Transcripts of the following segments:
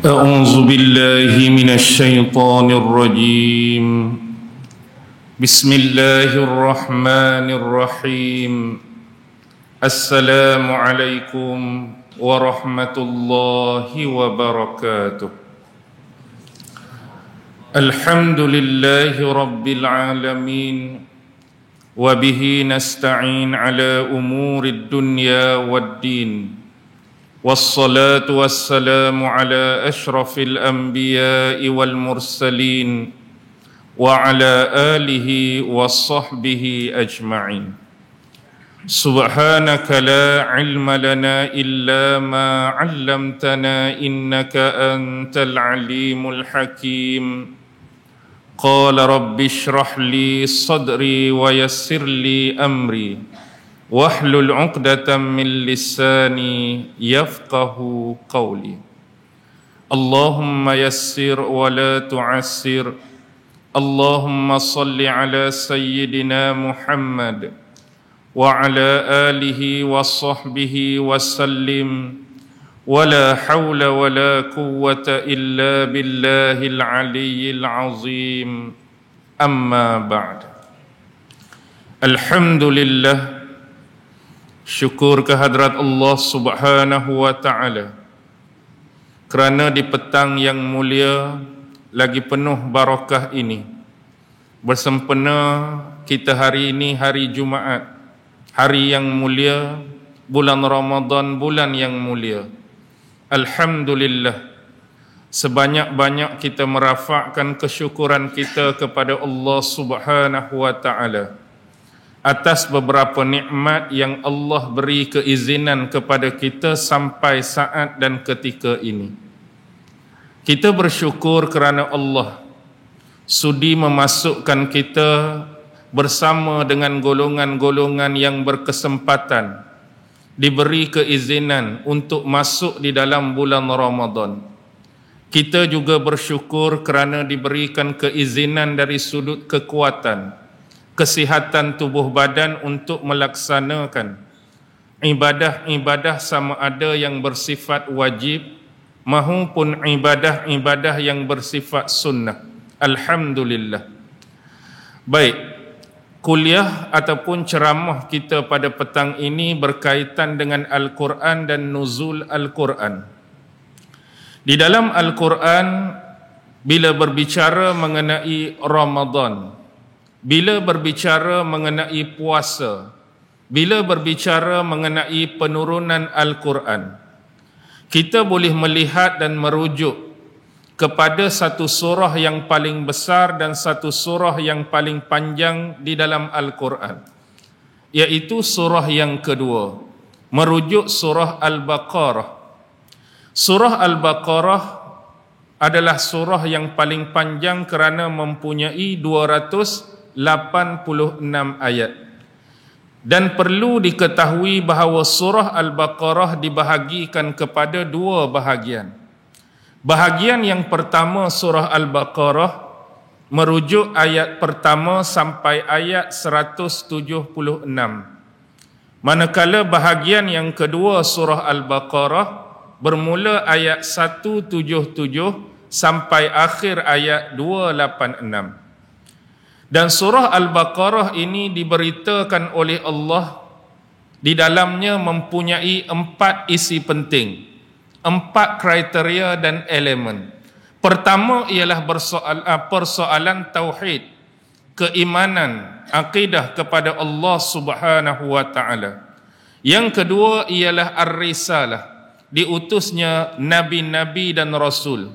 أعوذ بالله من الشيطان الرجيم بسم الله الرحمن الرحيم السلام عليكم ورحمة الله وبركاته الحمد لله رب العالمين وبه نستعين على أمور الدنيا والدين والصلاة والسلام على أشرف الأنبياء والمرسلين وعلى آله وصحبه أجمعين سبحانك لا علم لنا إلا ما علمتنا إنك أنت العليم الحكيم قال رب اشرح لي صدري ويسر لي أمري واحلل عقدة من لساني يفقه قولي اللهم يسر ولا تعسر اللهم صل على سيدنا محمد وعلى آله وصحبه وسلم ولا حول ولا قوة إلا بالله العلي العظيم أما بعد الحمد لله syukur kehadrat Allah Subhanahu wa Ta'ala kerana di petang yang mulia lagi penuh barakah ini bersempena kita hari ini hari Jumaat, hari yang mulia, bulan Ramadan, bulan yang mulia. Alhamdulillah, sebanyak-banyak kita merafakkan kesyukuran kita kepada Allah Subhanahu wa Ta'ala atas beberapa nikmat yang Allah beri keizinan kepada kita sampai saat dan ketika ini. Kita bersyukur kerana Allah sudi memasukkan kita bersama dengan golongan-golongan yang berkesempatan diberi keizinan untuk masuk di dalam bulan Ramadan. Kita juga bersyukur kerana diberikan keizinan dari sudut kekuatan, kesihatan tubuh badan untuk melaksanakan ibadah-ibadah sama ada yang bersifat wajib maupun ibadah-ibadah yang bersifat sunnah. Alhamdulillah. Baik, kuliah ataupun ceramah kita pada petang ini berkaitan dengan Al-Quran dan nuzul Al-Quran. Di dalam Al-Quran, bila berbicara mengenai Ramadan, bila berbicara mengenai puasa, bila berbicara mengenai penurunan Al-Quran, kita boleh melihat dan merujuk kepada satu surah yang paling besar dan satu surah yang paling panjang di dalam Al-Quran, iaitu surah yang kedua, merujuk surah Al-Baqarah. Surah Al-Baqarah adalah surah yang paling panjang kerana mempunyai 286 ayat. Dan perlu diketahui bahawa surah Al-Baqarah dibahagikan kepada dua bahagian. Bahagian yang pertama surah Al-Baqarah merujuk ayat pertama sampai ayat 176. Manakala bahagian yang kedua surah Al-Baqarah bermula ayat 177 sampai akhir ayat 286. Dan surah Al-Baqarah ini diberitakan oleh Allah di dalamnya mempunyai 4 isi penting, 4 kriteria dan elemen. Pertama ialah persoalan tauhid, keimanan, akidah kepada Allah Subhanahu wa Ta'ala. Yang kedua ialah ar-risalah, diutusnya nabi-nabi dan rasul.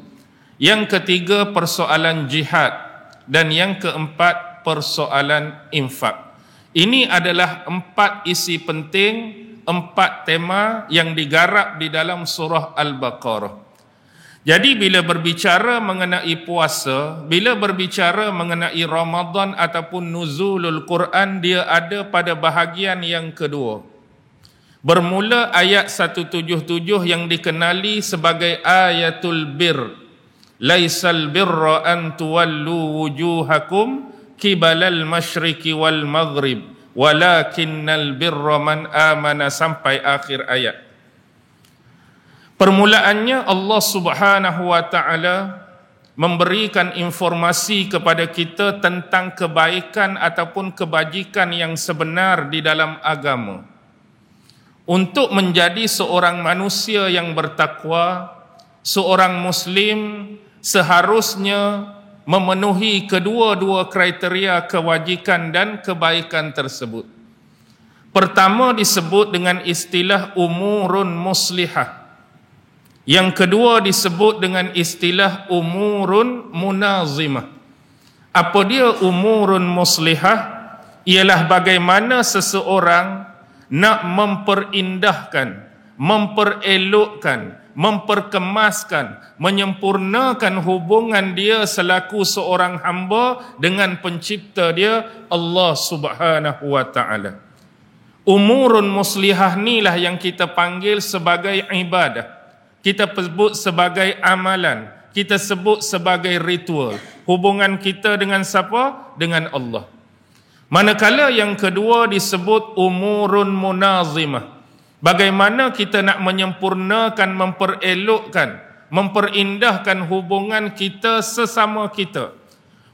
Yang ketiga persoalan jihad. Dan yang keempat persoalan infak. Ini adalah 4 isi penting, 4 tema yang digarap di dalam surah Al-Baqarah. Jadi bila berbicara mengenai puasa, bila berbicara mengenai Ramadan ataupun nuzulul Quran, dia ada pada bahagian yang kedua. Bermula ayat 177 yang dikenali sebagai ayatul bir. Laisal birra an tuwallu wujuhakum kibalal masyriqi wal maghrib walakinnal birra man amana, sampai akhir ayat. Permulaannya Allah Subhanahu wa taala memberikan informasi kepada kita tentang kebaikan ataupun kebajikan yang sebenar di dalam agama. Untuk menjadi seorang manusia yang bertakwa, seorang muslim seharusnya memenuhi kedua-dua kriteria kewajikan dan kebaikan tersebut. Pertama disebut dengan istilah umurun muslihah. Yang kedua disebut dengan istilah umurun munazimah. Apa dia umurun muslihah? Ialah bagaimana seseorang nak memperindahkan, memperelokkan, memperkemaskan, menyempurnakan hubungan dia selaku seorang hamba dengan pencipta dia, Allah Subhanahu wa taala. Umurun muslihah inilah yang kita panggil sebagai ibadah. Kita sebut sebagai amalan, kita sebut sebagai ritual. Hubungan kita dengan siapa? Dengan Allah. Manakala yang kedua disebut umurun munazimah. Bagaimana kita nak menyempurnakan, memperelokkan, memperindahkan hubungan kita sesama kita.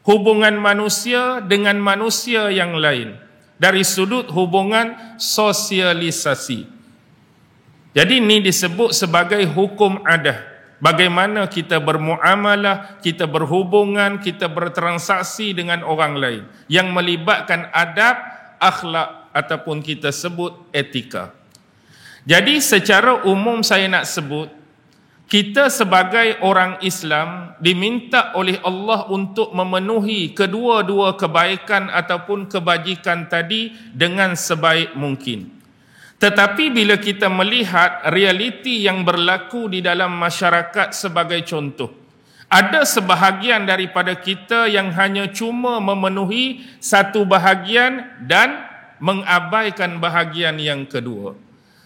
Hubungan manusia dengan manusia yang lain. Dari sudut hubungan sosialisasi. Jadi ini disebut sebagai hukum adah. Bagaimana kita bermuamalah, kita berhubungan, kita bertransaksi dengan orang lain. Yang melibatkan adab, akhlak ataupun kita sebut etika. Jadi secara umum saya nak sebut, kita sebagai orang Islam diminta oleh Allah untuk memenuhi kedua-dua kebaikan ataupun kebajikan tadi dengan sebaik mungkin. Tetapi bila kita melihat realiti yang berlaku di dalam masyarakat sebagai contoh, ada sebahagian daripada kita yang hanya cuma memenuhi satu bahagian dan mengabaikan bahagian yang kedua.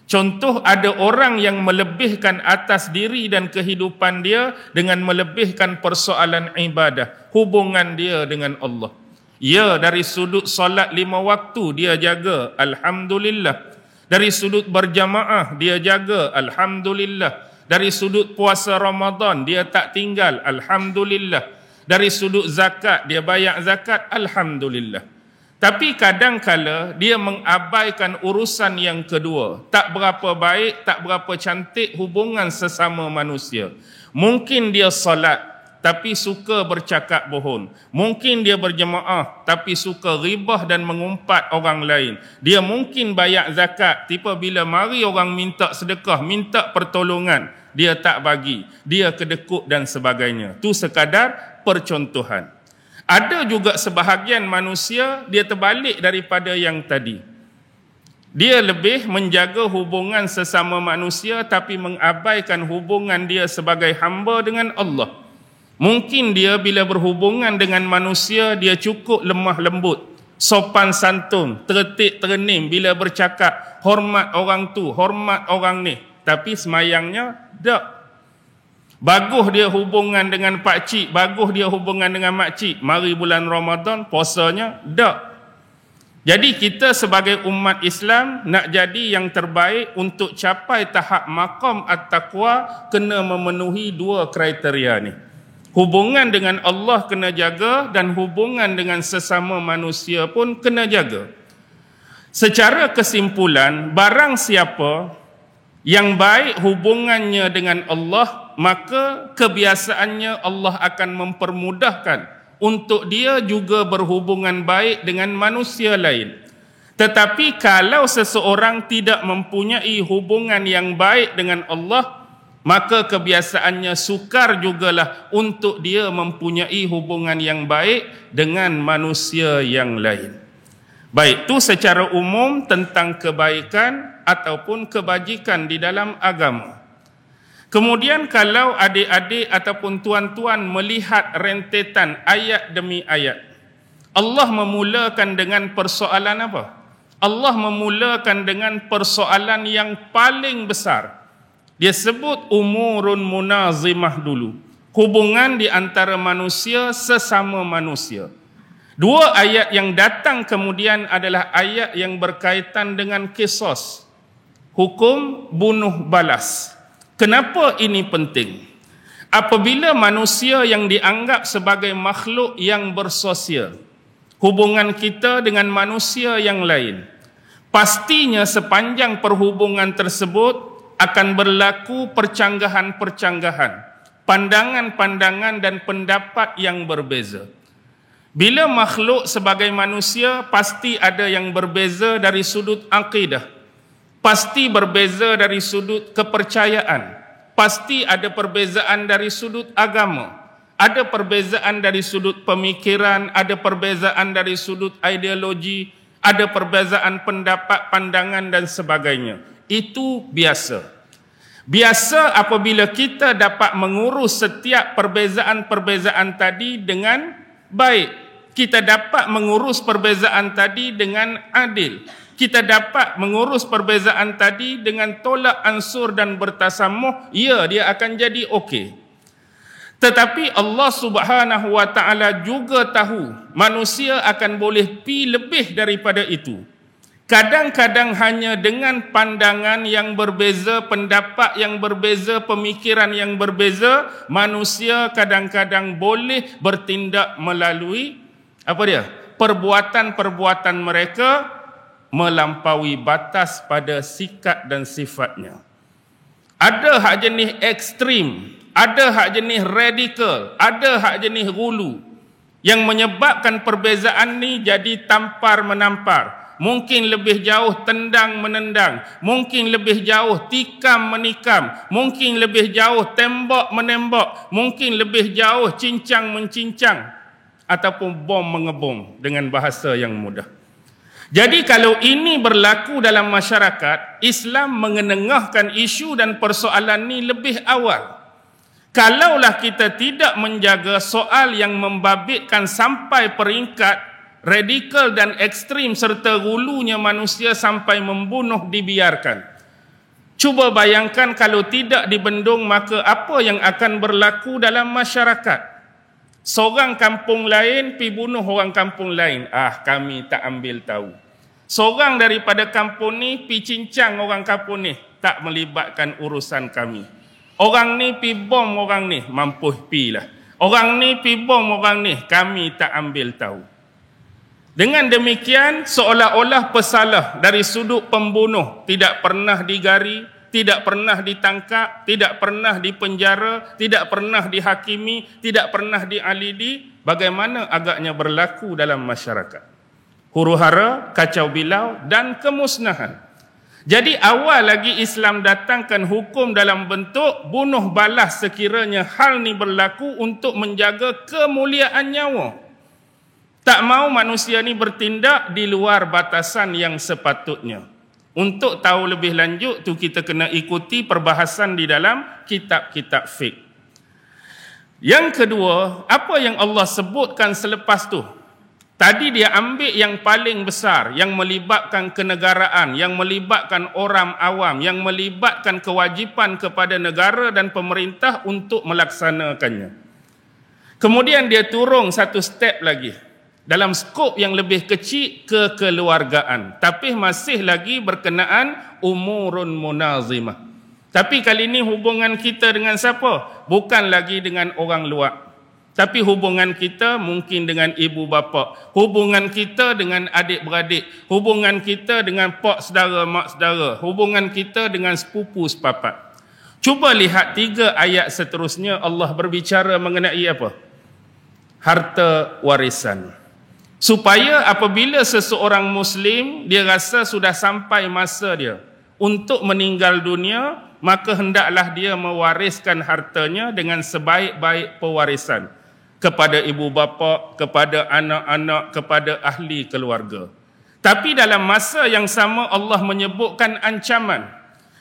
Contoh, ada orang yang melebihkan atas diri dan kehidupan dia dengan melebihkan persoalan ibadah, hubungan dia dengan Allah. Ya, dari sudut solat 5 waktu dia jaga, alhamdulillah. Dari sudut berjamaah dia jaga, alhamdulillah. Dari sudut puasa Ramadan dia tak tinggal, alhamdulillah. Dari sudut zakat dia bayar zakat, alhamdulillah. Tapi kadang-kala dia mengabaikan urusan yang kedua. Tak berapa baik, tak berapa cantik hubungan sesama manusia. Mungkin dia salat tapi suka bercakap bohong. Mungkin dia berjemaah tapi suka ribah dan mengumpat orang lain. Dia mungkin bayar zakat, tiba bila mari orang minta sedekah, minta pertolongan, dia tak bagi, dia kedekut dan sebagainya. Tu sekadar percontohan. Ada juga sebahagian manusia dia terbalik daripada yang tadi. Dia lebih menjaga hubungan sesama manusia tapi mengabaikan hubungan dia sebagai hamba dengan Allah. Mungkin dia bila berhubungan dengan manusia, dia cukup lemah lembut, sopan santun, tertib ternim bila bercakap, hormat orang tu, hormat orang ni. Tapi semayangnya, tak. Bagus dia hubungan dengan pakcik, bagus dia hubungan dengan makcik. Mari bulan Ramadan, puasanya, tak. Jadi kita sebagai umat Islam nak jadi yang terbaik untuk capai tahap maqam at-taqwa, kena memenuhi dua kriteria ni. Hubungan dengan Allah kena jaga dan hubungan dengan sesama manusia pun kena jaga. Secara kesimpulan, barang siapa yang baik hubungannya dengan Allah, maka kebiasaannya Allah akan mempermudahkan untuk dia juga berhubungan baik dengan manusia lain. Tetapi kalau seseorang tidak mempunyai hubungan yang baik dengan Allah, maka kebiasaannya sukar jugalah untuk dia mempunyai hubungan yang baik dengan manusia yang lain. Baik, itu secara umum tentang kebaikan ataupun kebajikan di dalam agama. Kemudian kalau adik-adik ataupun tuan-tuan melihat rentetan ayat demi ayat, Allah memulakan dengan persoalan apa? Allah memulakan dengan persoalan yang paling besar. Dia sebut umurun munazimah dulu. Hubungan di antara manusia sesama manusia. Dua ayat yang datang kemudian adalah ayat yang berkaitan dengan kisos. Hukum bunuh balas. Kenapa ini penting? Apabila manusia yang dianggap sebagai makhluk yang bersosial, hubungan kita dengan manusia yang lain, pastinya sepanjang perhubungan tersebut akan berlaku percanggahan-percanggahan, pandangan-pandangan dan pendapat yang berbeza. Bila makhluk sebagai manusia, pasti ada yang berbeza dari sudut akidah, pasti berbeza dari sudut kepercayaan, pasti ada perbezaan dari sudut agama, ada perbezaan dari sudut pemikiran, ada perbezaan dari sudut ideologi, ada perbezaan pendapat, pandangan dan sebagainya. Itu biasa. Biasa apabila kita dapat mengurus setiap perbezaan-perbezaan tadi dengan baik. Kita dapat mengurus perbezaan tadi dengan adil. Kita dapat mengurus perbezaan tadi dengan tolak ansur dan bertasamuh, ya, dia akan jadi okey. Tetapi Allah Subhanahu wa taala juga tahu manusia akan boleh pi lebih daripada itu. Kadang-kadang hanya dengan pandangan yang berbeza, pendapat yang berbeza, pemikiran yang berbeza, manusia kadang-kadang boleh bertindak melalui perbuatan-perbuatan mereka melampaui batas pada sikap dan sifatnya. Ada hak jenis ekstrim, ada hak jenis radikal, ada hak jenis hulu yang menyebabkan perbezaan ni jadi tampar menampar. Mungkin lebih jauh tendang menendang, mungkin lebih jauh tikam menikam, mungkin lebih jauh tembak menembak, mungkin lebih jauh cincang mencincang, ataupun bom mengebom dengan bahasa yang mudah. Jadi kalau ini berlaku dalam masyarakat, Islam mengenengahkan isu dan persoalan ini lebih awal. Kalaulah kita tidak menjaga soal yang membabitkan sampai peringkat radikal dan ekstrim serta hulunya manusia sampai membunuh dibiarkan. Cuba bayangkan kalau tidak dibendung, maka apa yang akan berlaku dalam masyarakat? Seorang kampung lain pi bunuh orang kampung lain. Kami tak ambil tahu. Seorang daripada kampung ni pi cincang orang kampung ni, tak melibatkan urusan kami. Orang ni pi bom orang ni, mampu pi lah. Orang ni pi bom orang ni, kami tak ambil tahu. Dengan demikian, seolah-olah pesalah dari sudut pembunuh tidak pernah digari, tidak pernah ditangkap, tidak pernah dipenjara, tidak pernah dihakimi, tidak pernah diadili. Bagaimana agaknya berlaku dalam masyarakat? Huru-hara, kacau bilau dan kemusnahan. Jadi awal lagi Islam datangkan hukum dalam bentuk bunuh balas sekiranya hal ni berlaku untuk menjaga kemuliaan nyawa. Tak mau manusia ni bertindak di luar batasan yang sepatutnya. Untuk tahu lebih lanjut tu kita kena ikuti perbahasan di dalam kitab-kitab fiqh. Yang kedua, apa yang Allah sebutkan selepas tu? Tadi dia ambil yang paling besar, yang melibatkan kenegaraan, yang melibatkan orang awam, yang melibatkan kewajipan kepada negara dan pemerintah untuk melaksanakannya. Kemudian dia turun satu step lagi. Dalam skop yang lebih kecil, kekeluargaan. Tapi masih lagi berkenaan umurun munazimah. Tapi kali ini hubungan kita dengan siapa? Bukan lagi dengan orang luar. Tapi hubungan kita mungkin dengan ibu bapa. Hubungan kita dengan adik-beradik. Hubungan kita dengan pak saudara, mak saudara. Hubungan kita dengan sepupu sepapat. Cuba lihat 3 ayat seterusnya, Allah berbicara mengenai apa? Harta warisan. Supaya apabila seseorang Muslim, dia rasa sudah sampai masa dia untuk meninggal dunia, maka hendaklah dia mewariskan hartanya dengan sebaik-baik pewarisan kepada ibu bapa, kepada anak-anak, kepada ahli keluarga. Tapi dalam masa yang sama Allah menyebutkan ancaman.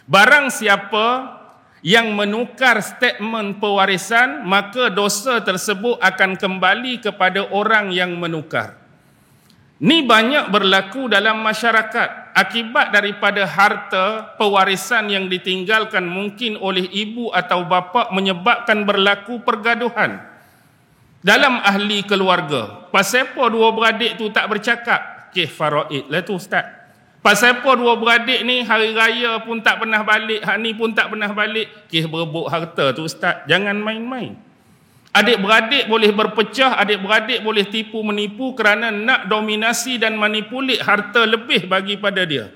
Barang siapa yang menukar statement pewarisan, maka dosa tersebut akan kembali kepada orang yang menukar. Ni banyak berlaku dalam masyarakat akibat daripada harta pewarisan yang ditinggalkan mungkin oleh ibu atau bapa menyebabkan berlaku pergaduhan dalam ahli keluarga. Pasal apa dua beradik tu tak bercakap? Faraid lah tu ustaz. Pasal apa dua beradik ni hari raya pun tak pernah balik, hak ni pun tak pernah balik. Kes berebut harta tu ustaz, jangan main-main. Adik-beradik boleh berpecah, adik-beradik boleh tipu menipu kerana nak dominasi dan manipulit harta lebih bagi pada dia.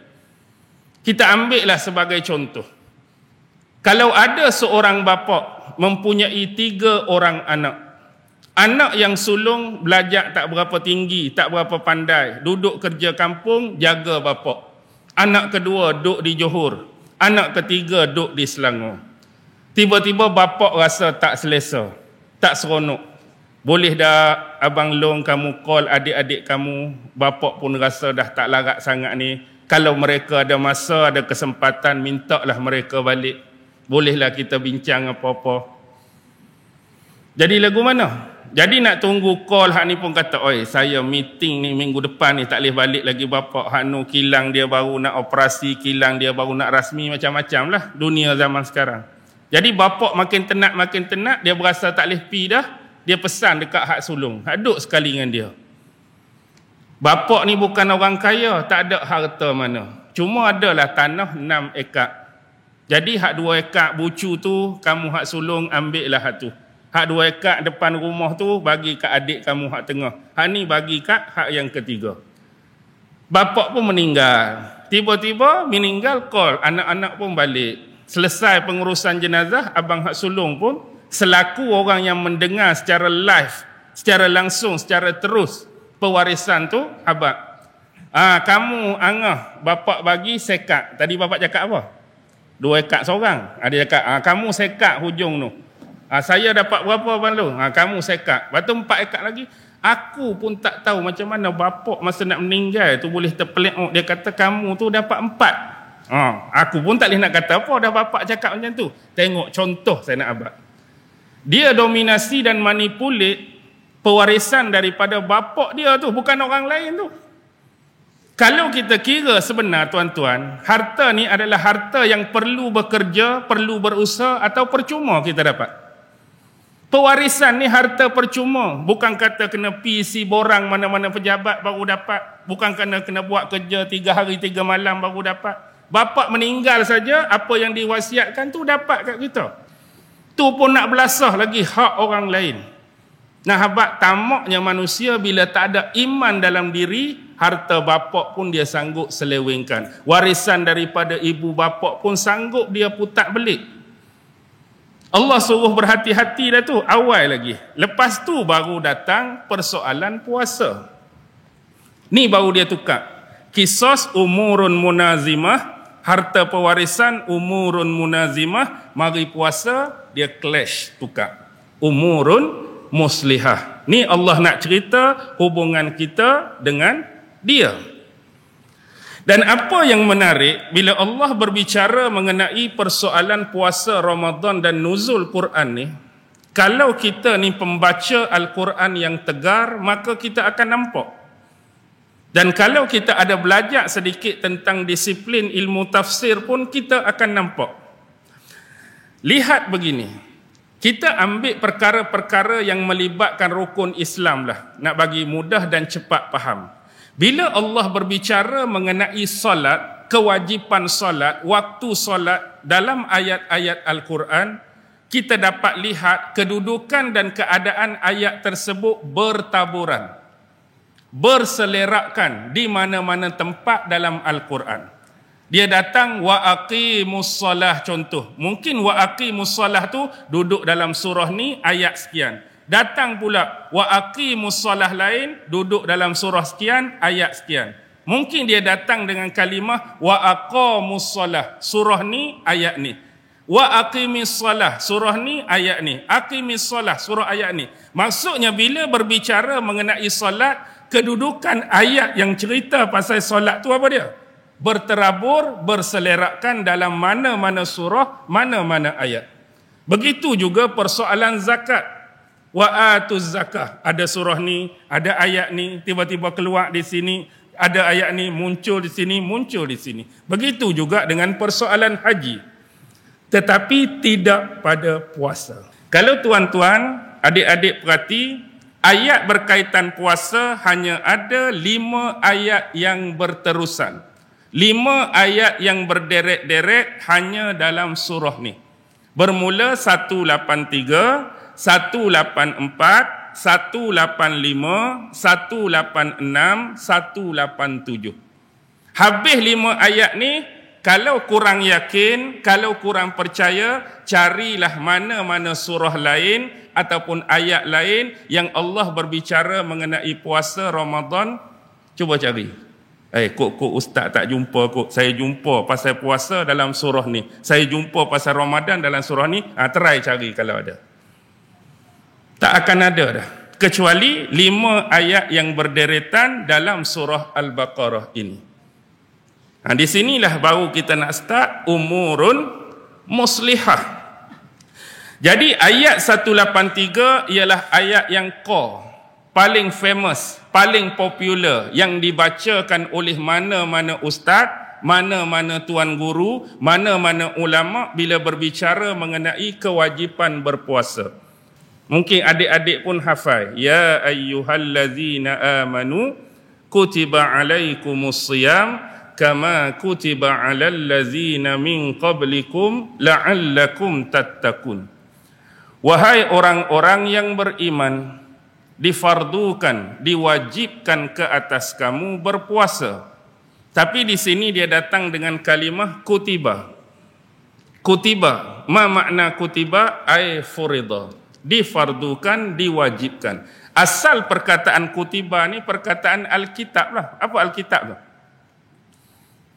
Kita ambillah sebagai contoh. Kalau ada seorang bapa mempunyai 3 orang anak. Anak yang sulung belajar tak berapa tinggi, tak berapa pandai, duduk kerja kampung, jaga bapa. Anak kedua duduk di Johor. Anak ketiga duduk di Selangor. Tiba-tiba bapa rasa tak selesa, tak seronok. Boleh dah Abang Long kamu call adik-adik kamu, bapa pun rasa dah tak larat sangat ni. Kalau mereka ada masa, ada kesempatan, mintalah mereka balik. Bolehlah kita bincang apa-apa. Jadi lagu mana? Jadi nak tunggu call, hak ni pun kata, oi saya meeting ni minggu depan ni tak boleh balik lagi bapa. Hak nu kilang dia baru nak operasi, kilang dia baru nak rasmi, macam-macam lah dunia zaman sekarang. Jadi bapa makin tenat, dia berasa tak boleh pi dah, dia pesan dekat hak sulung, hak duduk sekali dengan dia. Bapa ni bukan orang kaya, tak ada harta mana. Cuma adalah tanah 6 ekar. Jadi hak 2 ekar bucu tu, kamu hak sulung ambil lah hak tu. Hak 2 ekar depan rumah tu bagi kat adik kamu hak tengah. Hak ni bagi kat hak yang ketiga. Bapa pun meninggal. Tiba-tiba meninggal call, anak-anak pun balik. Selesai pengurusan jenazah, abang hak sulung pun selaku orang yang mendengar secara live, secara langsung, secara terus pewarisan tu, abang. Kamu angah bapa bagi sekat. Tadi bapa cakap apa? 2 ekar seorang. Dia cakap, kamu sekat hujung tu. Saya dapat berapa Abang Long? Kamu sekat. Lepas tu 4 ekar lagi. Aku pun tak tahu macam mana bapak masa nak meninggal tu boleh terpeleok. Dia kata kamu tu dapat 4. Aku pun tak boleh nak kata apa. Dah bapak cakap macam tu. Tengok contoh saya nak abang. Dia dominasi dan manipulit pewarisan daripada bapak dia tu. Bukan orang lain tu. Kalau kita kira sebenar tuan-tuan, harta ni adalah harta yang perlu bekerja, perlu berusaha atau percuma kita dapat. Pewarisan ni harta percuma. Bukan kata kena PC borang mana-mana pejabat baru dapat. Bukan kena buat kerja 3 hari 3 malam baru dapat. Bapak meninggal saja, apa yang diwasiatkan tu dapat kat kita. Tu pun nak belasah lagi hak orang lain. Nah, habaq tamaknya manusia bila tak ada iman dalam diri, harta bapak pun dia sanggup selewengkan. Warisan daripada ibu bapak pun sanggup dia putar belik. Allah suruh berhati-hati dah tu, awal lagi. Lepas tu baru datang persoalan puasa. Ni baru dia tukar. Qisas umurun munazimah, harta pewarisan umurun munazimah, mari puasa dia clash tukar. Umurun muslihah. Ni Allah nak cerita hubungan kita dengan dia. Dan apa yang menarik bila Allah berbicara mengenai persoalan puasa Ramadan dan nuzul Quran ni, kalau kita ni pembaca Al-Quran yang tegar, maka kita akan nampak. Dan kalau kita ada belajar sedikit tentang disiplin ilmu tafsir pun kita akan nampak. Lihat begini, kita ambil perkara-perkara yang melibatkan rukun Islam lah, nak bagi mudah dan cepat faham. Bila Allah berbicara mengenai solat, kewajipan solat, waktu solat dalam ayat-ayat Al-Quran, kita dapat lihat kedudukan dan keadaan ayat tersebut bertaburan, berselerakkan di mana-mana tempat dalam Al-Quran. Dia datang wa aqimus solah contoh. Mungkin wa aqimus solah tu duduk dalam surah ni ayat sekian. Datang pula wa aqimus solah lain duduk dalam surah sekian ayat sekian. Mungkin dia datang dengan kalimah wa aqamus solah, surah ni ayat ni. Wa aqimis solah, surah ni ayat ni. Aqimis solah, surah ayat ni. Maksudnya bila berbicara mengenai solat, kedudukan ayat yang cerita pasal solat tu apa dia? Berterabur, berselerakkan dalam mana-mana surah, mana-mana ayat. Begitu juga persoalan zakat. Wa atuz zakah. Ada surah ni, ada ayat ni, tiba-tiba keluar di sini, ada ayat ni, muncul di sini, muncul di sini. Begitu juga dengan persoalan haji. Tetapi tidak pada puasa. Kalau tuan-tuan, adik-adik perhati, ayat berkaitan puasa hanya ada 5 ayat yang berterusan. 5 ayat yang berderet-deret hanya dalam surah ni. Bermula 183, 184, 185, 186, 187. Habis 5 ayat ni, kalau kurang yakin, kalau kurang percaya, carilah mana-mana surah lain ataupun ayat lain yang Allah berbicara mengenai puasa Ramadan. Cuba cari. Kok ustaz tak jumpa kok. Saya jumpa pasal puasa dalam surah ni. Saya jumpa pasal Ramadan dalam surah ni. Try cari kalau ada. Tak akan ada dah. Kecuali 5 ayat yang berderetan dalam surah Al-Baqarah ini. Di sinilah baru kita nak start umurun muslihah. Jadi ayat 183 ialah ayat yang core, paling famous, paling popular, yang dibacakan oleh mana-mana ustaz, mana-mana tuan guru, mana-mana ulama bila berbicara mengenai kewajipan berpuasa. Mungkin adik-adik pun hafal. Ya ayyuhallazina amanu kutiba alaikumus siyam kama kutiba alal ladzina min qablikum la'allakum tattaqun. Wahai orang-orang yang beriman, difardukan, diwajibkan ke atas kamu berpuasa. Tapi di sini dia datang dengan kalimah kutiba. Kutiba, ma makna kutiba? Ay furida. Difardukan, diwajibkan. Asal perkataan kutiba ni perkataan Alkitab lah. Apa Alkitab tu?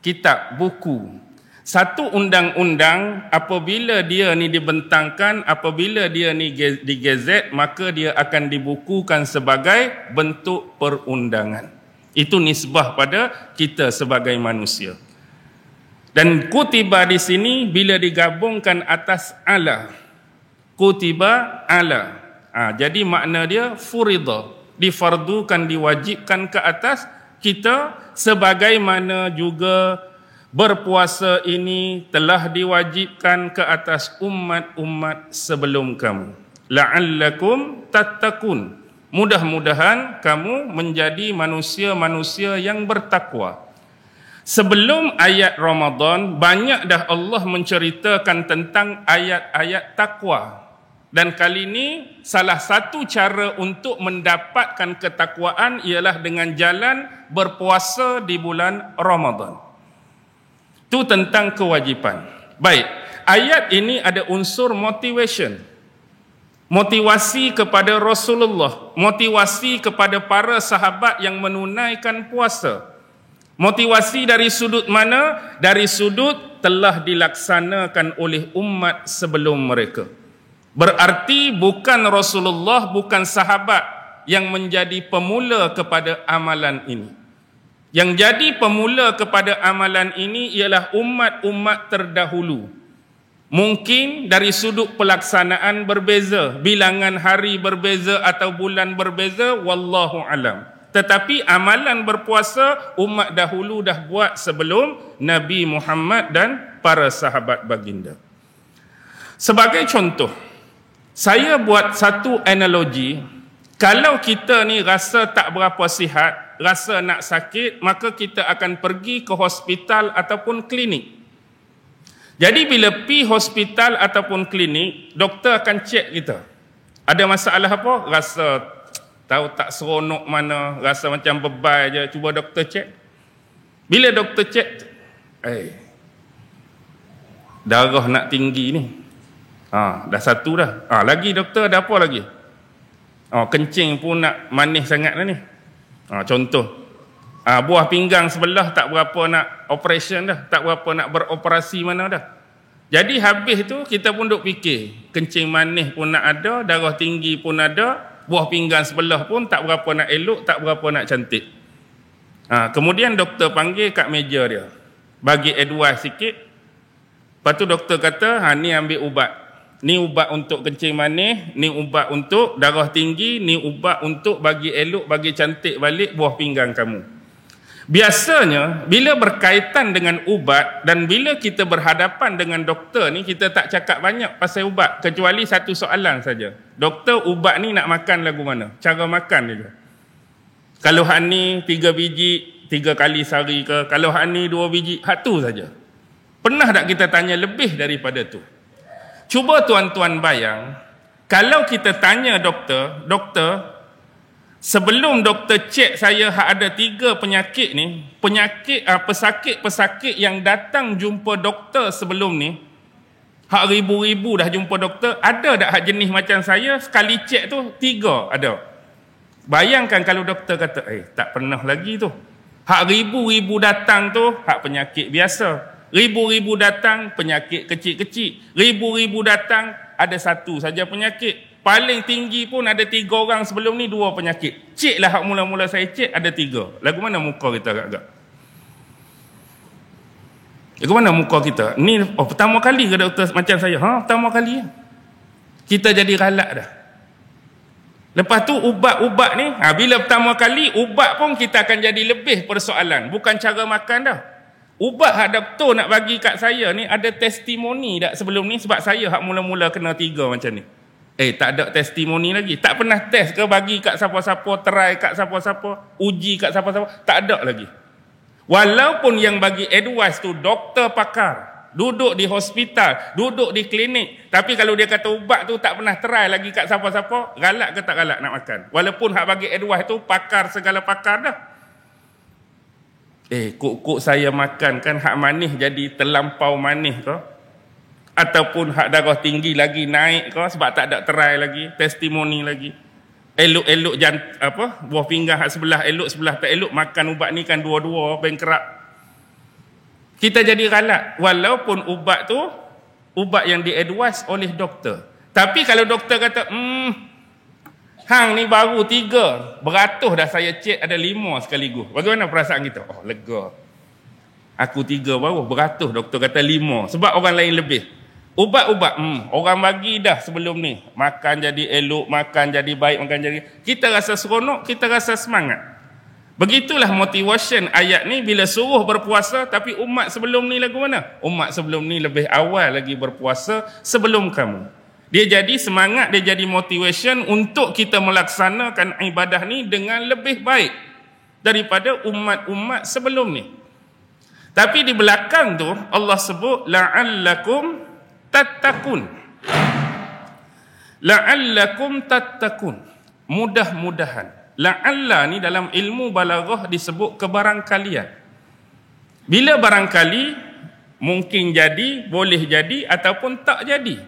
Kitab, buku. Satu undang-undang apabila dia ni dibentangkan, apabila dia ni digazet, maka dia akan dibukukan sebagai bentuk perundangan. Itu nisbah pada kita sebagai manusia. Dan kutiba di sini bila digabungkan atas ala. Kutiba ala. Jadi makna dia furida, difardukan, diwajibkan ke atas kita, sebagaimana juga berpuasa ini telah diwajibkan ke atas umat-umat sebelum kamu. La'allakum tattaqun. Mudah-mudahan kamu menjadi manusia-manusia yang bertakwa. Sebelum ayat Ramadan, banyak dah Allah menceritakan tentang ayat-ayat takwa. Dan kali ini salah satu cara untuk mendapatkan ketakwaan ialah dengan jalan berpuasa di bulan Ramadan. Itu tentang kewajipan. Baik, ayat ini ada unsur motivation. Motivasi kepada Rasulullah, motivasi kepada para sahabat yang menunaikan puasa. Motivasi dari sudut mana? Dari sudut telah dilaksanakan oleh umat sebelum mereka. Berarti bukan Rasulullah, bukan sahabat yang menjadi pemula kepada amalan ini. Yang jadi pemula kepada amalan ini ialah umat-umat terdahulu. Mungkin dari sudut pelaksanaan berbeza, bilangan hari berbeza atau bulan berbeza, wallahu alam. Tetapi amalan berpuasa umat dahulu dah buat sebelum Nabi Muhammad dan para sahabat baginda. Sebagai contoh, saya buat satu analogi. Kalau kita ni rasa tak berapa sihat, rasa nak sakit, maka kita akan pergi ke hospital ataupun klinik. Jadi bila pergi hospital ataupun klinik, doktor akan cek kita. Ada masalah apa? Rasa tahu tak seronok mana, rasa macam bebal je, cuba doktor cek. Bila doktor cek, darah nak tinggi ni. Dah satu dah. Lagi doktor ada apa lagi? Kencing pun nak manis sangat dah ni. Contoh. Buah pinggang sebelah tak berapa nak operation dah. Tak berapa nak beroperasi mana dah. Jadi habis tu kita pun duk fikir. Kencing manis pun nak ada, darah tinggi pun ada, buah pinggang sebelah pun tak berapa nak elok, tak berapa nak cantik. Kemudian doktor panggil kat meja dia. Bagi advice sikit. Lepas tu doktor kata, ni ambil ubat. Ni ubat untuk kencing manis, ni ubat untuk darah tinggi, ni ubat untuk bagi elok, bagi cantik balik buah pinggang kamu. Biasanya, bila berkaitan dengan ubat dan bila kita berhadapan dengan doktor ni, kita tak cakap banyak pasal ubat, kecuali satu soalan saja. Doktor, ubat ni nak makan lagu mana? Cara makan dia. Kalau hang ni 3 biji 3 kali sehari ke, kalau hak ni 2 biji, hak tu saja. Pernah tak kita tanya lebih daripada tu? Cuba tuan-tuan bayang, kalau kita tanya doktor, sebelum doktor cek saya hak ada 3 penyakit ni, pesakit-pesakit yang datang jumpa doktor sebelum ni, hak ribu-ribu dah jumpa doktor, ada tak hak jenis macam saya, sekali cek tu 3 ada. Bayangkan kalau doktor kata, tak pernah lagi tu. Hak ribu-ribu datang tu, hak penyakit biasa. Ribu-ribu datang, penyakit kecil-kecil. Ribu-ribu datang, ada 1 saja penyakit. Paling tinggi pun ada 3 orang sebelum ni, 2 penyakit. Cek lah hak mula-mula saya cek, ada 3. Lagu mana muka kita agak-agak? Lagu mana muka kita? Ni pertama kali ke doktor macam saya? Pertama kali. Kita jadi galak dah. Lepas tu ubat-ubat ni, bila pertama kali ubat pun kita akan jadi lebih persoalan. Bukan cara makan dah. Ubat hak doktor nak bagi kat saya ni ada testimoni tak sebelum ni, sebab saya hak mula-mula kena 3 macam ni. Tak ada testimoni lagi. Tak pernah test ke bagi kat siapa-siapa, try kat siapa-siapa, uji kat siapa-siapa. Tak ada lagi. Walaupun yang bagi advice tu doktor pakar, duduk di hospital, duduk di klinik, tapi kalau dia kata ubat tu tak pernah try lagi kat siapa-siapa, galak ke tak galak nak makan? Walaupun hak bagi advice tu pakar segala pakar dah. Kok saya makan kan hak manis jadi terlampau manis ke? Ataupun hak darah tinggi lagi naik ke sebab tak ada try lagi, testimoni lagi. Elok-elok buah pinggang hak sebelah elok, sebelah tak elok, makan ubat ni kan dua-dua bengkerak. Kita jadi galak walaupun ubat tu ubat yang di-advise oleh doktor. Tapi kalau doktor kata, hang ni baru 3, beratus dah saya cek ada 5 sekaligus. Bagaimana perasaan kita? Lega. Aku 3 baru, beratus doktor kata 5. Sebab orang lain lebih. Ubat-ubat, orang bagi dah sebelum ni. Makan jadi elok, makan jadi baik, makan jadi... Kita rasa seronok, kita rasa semangat. Begitulah motivation ayat ni bila suruh berpuasa, tapi umat sebelum ni lagu mana? Umat sebelum ni lebih awal lagi berpuasa sebelum kamu. Dia jadi semangat, dia jadi motivation untuk kita melaksanakan ibadah ni dengan lebih baik daripada umat-umat sebelum ni. Tapi di belakang tu Allah sebut la'allakum tattaqun. La'allakum tattaqun. Mudah-mudahan. La'alla ni dalam ilmu balaghah disebut kebarangkalian. Bila barangkali mungkin jadi, boleh jadi ataupun tak jadi.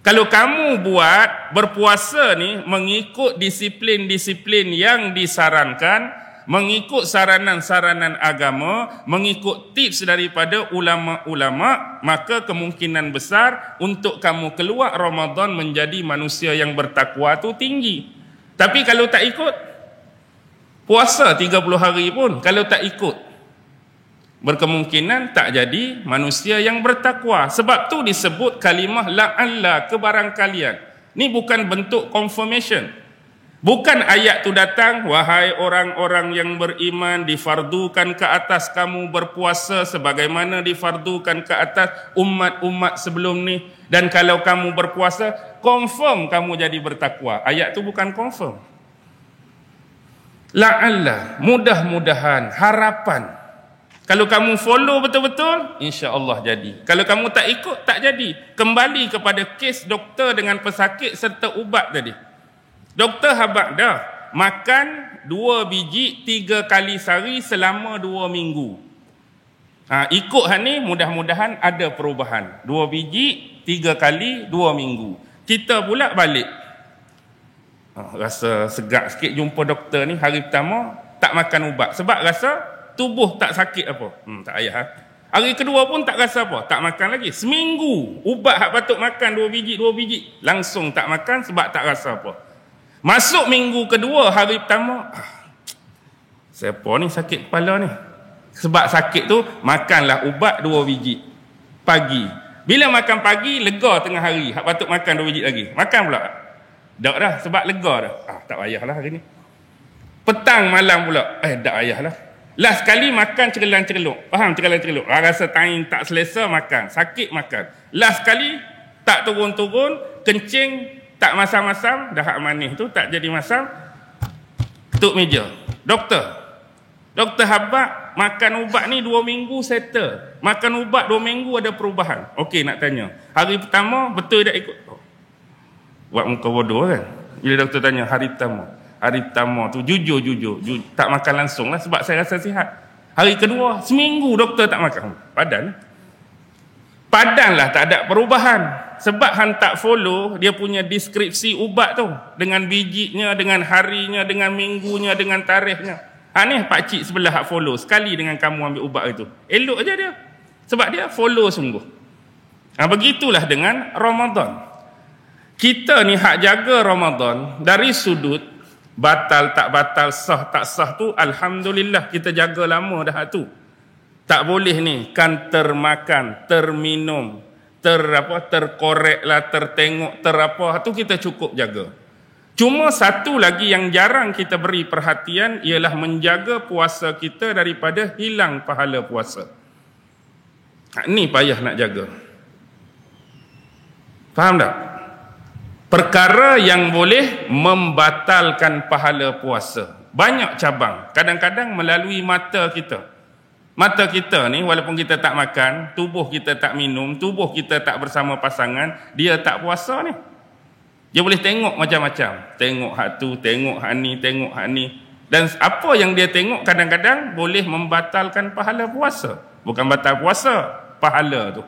Kalau kamu buat berpuasa ni mengikut disiplin-disiplin yang disarankan, mengikut saranan-saranan agama, mengikut tips daripada ulama-ulama, maka kemungkinan besar untuk kamu keluar Ramadan menjadi manusia yang bertakwa tu tinggi. Tapi kalau tak ikut, puasa 30 hari pun kalau tak ikut, berkemungkinan tak jadi manusia yang bertakwa. Sebab tu disebut kalimah la'alla, kebarangkalian. Ni bukan bentuk confirmation. Bukan ayat tu datang, wahai orang-orang yang beriman, difardukan ke atas kamu berpuasa sebagaimana difardukan ke atas umat-umat sebelum ni. Dan kalau kamu berpuasa, confirm kamu jadi bertakwa. Ayat tu bukan confirm. La'alla, mudah-mudahan, harapan. Kalau kamu follow betul-betul, insya-Allah jadi. Kalau kamu tak ikut, tak jadi. Kembali kepada kes doktor dengan pesakit serta ubat tadi. Doktor habaq dah makan 2 biji 3 kali sehari selama 2 minggu. Ikut hal ni mudah-mudahan ada perubahan. 2 biji 3 kali 2 minggu. Kita pula balik. Rasa segak sikit jumpa doktor ni hari pertama tak makan ubat sebab rasa tubuh tak sakit apa. Tak payah. Hari kedua pun tak rasa apa, tak makan lagi. Seminggu ubat hak patut makan 2 biji langsung tak makan sebab tak rasa apa. Masuk minggu kedua, hari pertama, siapa ni sakit kepala ni? Sebab sakit tu, makanlah ubat 2 biji pagi. Bila makan pagi, lega tengah hari. Hak patut makan 2 biji lagi. Makan pula. Tak dah, sebab lega dah. Tak payahlah hari ni. Petang malam pula. Tak payahlah. Last kali makan cerelang-cereluk. Faham cerelang-cereluk? Rasa tahin tak selesa, makan. Sakit, makan. Last kali, tak turun-turun, kencing, tak masam-masam, dah hak manis tu tak jadi masam, ketuk meja. Doktor, Doktor habaq, makan ubat ni 2 minggu settle. Makan ubat 2 minggu ada perubahan. Okey, nak tanya. Hari pertama betul tak ikut? Buat muka bodoh kan? Bila doktor tanya hari pertama tu jujur, tak makan langsung lah sebab saya rasa sihat. Hari kedua, seminggu doktor tak makan. Padan lah tak ada perubahan. Sebab hang tak follow dia punya deskripsi ubat tu. Dengan bijinya, dengan harinya, dengan minggunya, dengan tarikhnya. Aneh pakcik sebelah hak follow. Sekali dengan kamu ambil ubat itu. Elok aja dia. Sebab dia follow sungguh. Begitulah dengan Ramadan. Kita ni hak jaga Ramadan dari sudut batal tak batal, sah tak sah tu, alhamdulillah kita jaga lama dah tu. Tak boleh ni kan termakan, terminum, terkorek lah, tertengok, terapa tu kita cukup jaga. Cuma satu lagi yang jarang kita beri perhatian ialah menjaga puasa kita daripada hilang pahala puasa. Ni payah nak jaga. Faham tak? Perkara yang boleh membatalkan pahala puasa. Banyak cabang. Kadang-kadang melalui mata kita. Mata kita ni walaupun kita tak makan, tubuh kita tak minum, tubuh kita tak bersama pasangan, dia tak puasa ni. Dia boleh tengok macam-macam. Tengok hak tu, tengok hak ni, tengok hak ni. Dan apa yang dia tengok kadang-kadang boleh membatalkan pahala puasa. Bukan batal puasa, pahala tu.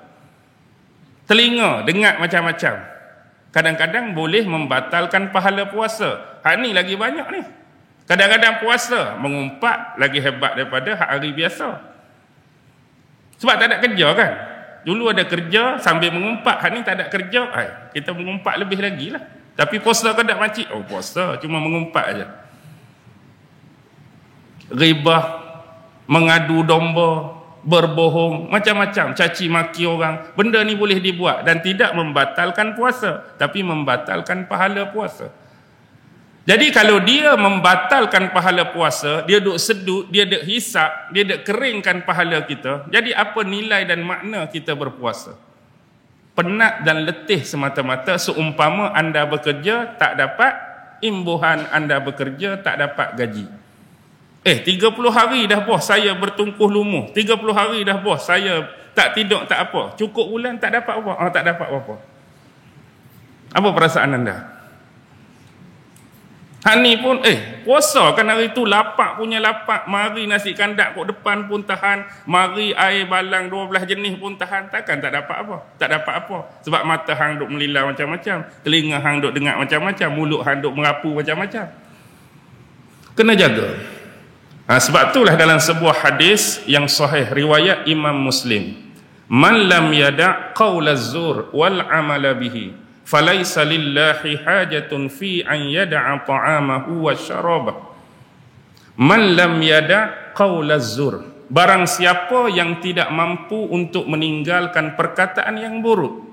Telinga, dengar macam-macam. Kadang-kadang boleh membatalkan pahala puasa. Hak ni lagi banyak ni. Kadang-kadang puasa mengumpat lagi hebat daripada hak hari biasa. Sebab tak ada kerja kan? Dulu ada kerja sambil mengumpat. Hak ni tak ada kerja. Kita mengumpat lebih lagi lah. Tapi puasa ke tak makcik? Oh puasa, cuma mengumpat aja. Ribah, mengadu domba, berbohong, macam-macam, caci maki orang. Benda ni boleh dibuat dan tidak membatalkan puasa, tapi membatalkan pahala puasa. Jadi kalau dia membatalkan pahala puasa, dia duk sedut, dia duk hisap, dia duk keringkan pahala kita, jadi apa nilai dan makna kita berpuasa? Penat dan letih semata-mata, seumpama anda bekerja tak dapat imbuhan, anda bekerja tak dapat gaji. 30 hari dah bos saya bertungkuh lumuh, 30 hari dah bos saya tak tidur tak apa, cukup bulan tak dapat apa? Tak dapat apa-apa. Apa perasaan anda? Hani pun puasa kan hari tu lapak punya lapak, mari nasi kandak kat depan pun tahan, mari air balang 12 jenis pun tahan, takkan tak dapat apa? Tak dapat apa. Sebab mata hang duk melilau macam-macam, telinga hang duk dengar macam-macam, mulut hang duk merapu macam-macam. Kena jaga. Sebab itulah dalam sebuah hadis yang sahih riwayat Imam Muslim, man lam yada' qaulaz zur wal amala bihi falaisa lillahi hajatun fi an yada'a ta'amahu wa syarabah. Man lam yada' qaulaz zur, barang siapa yang tidak mampu untuk meninggalkan perkataan yang buruk.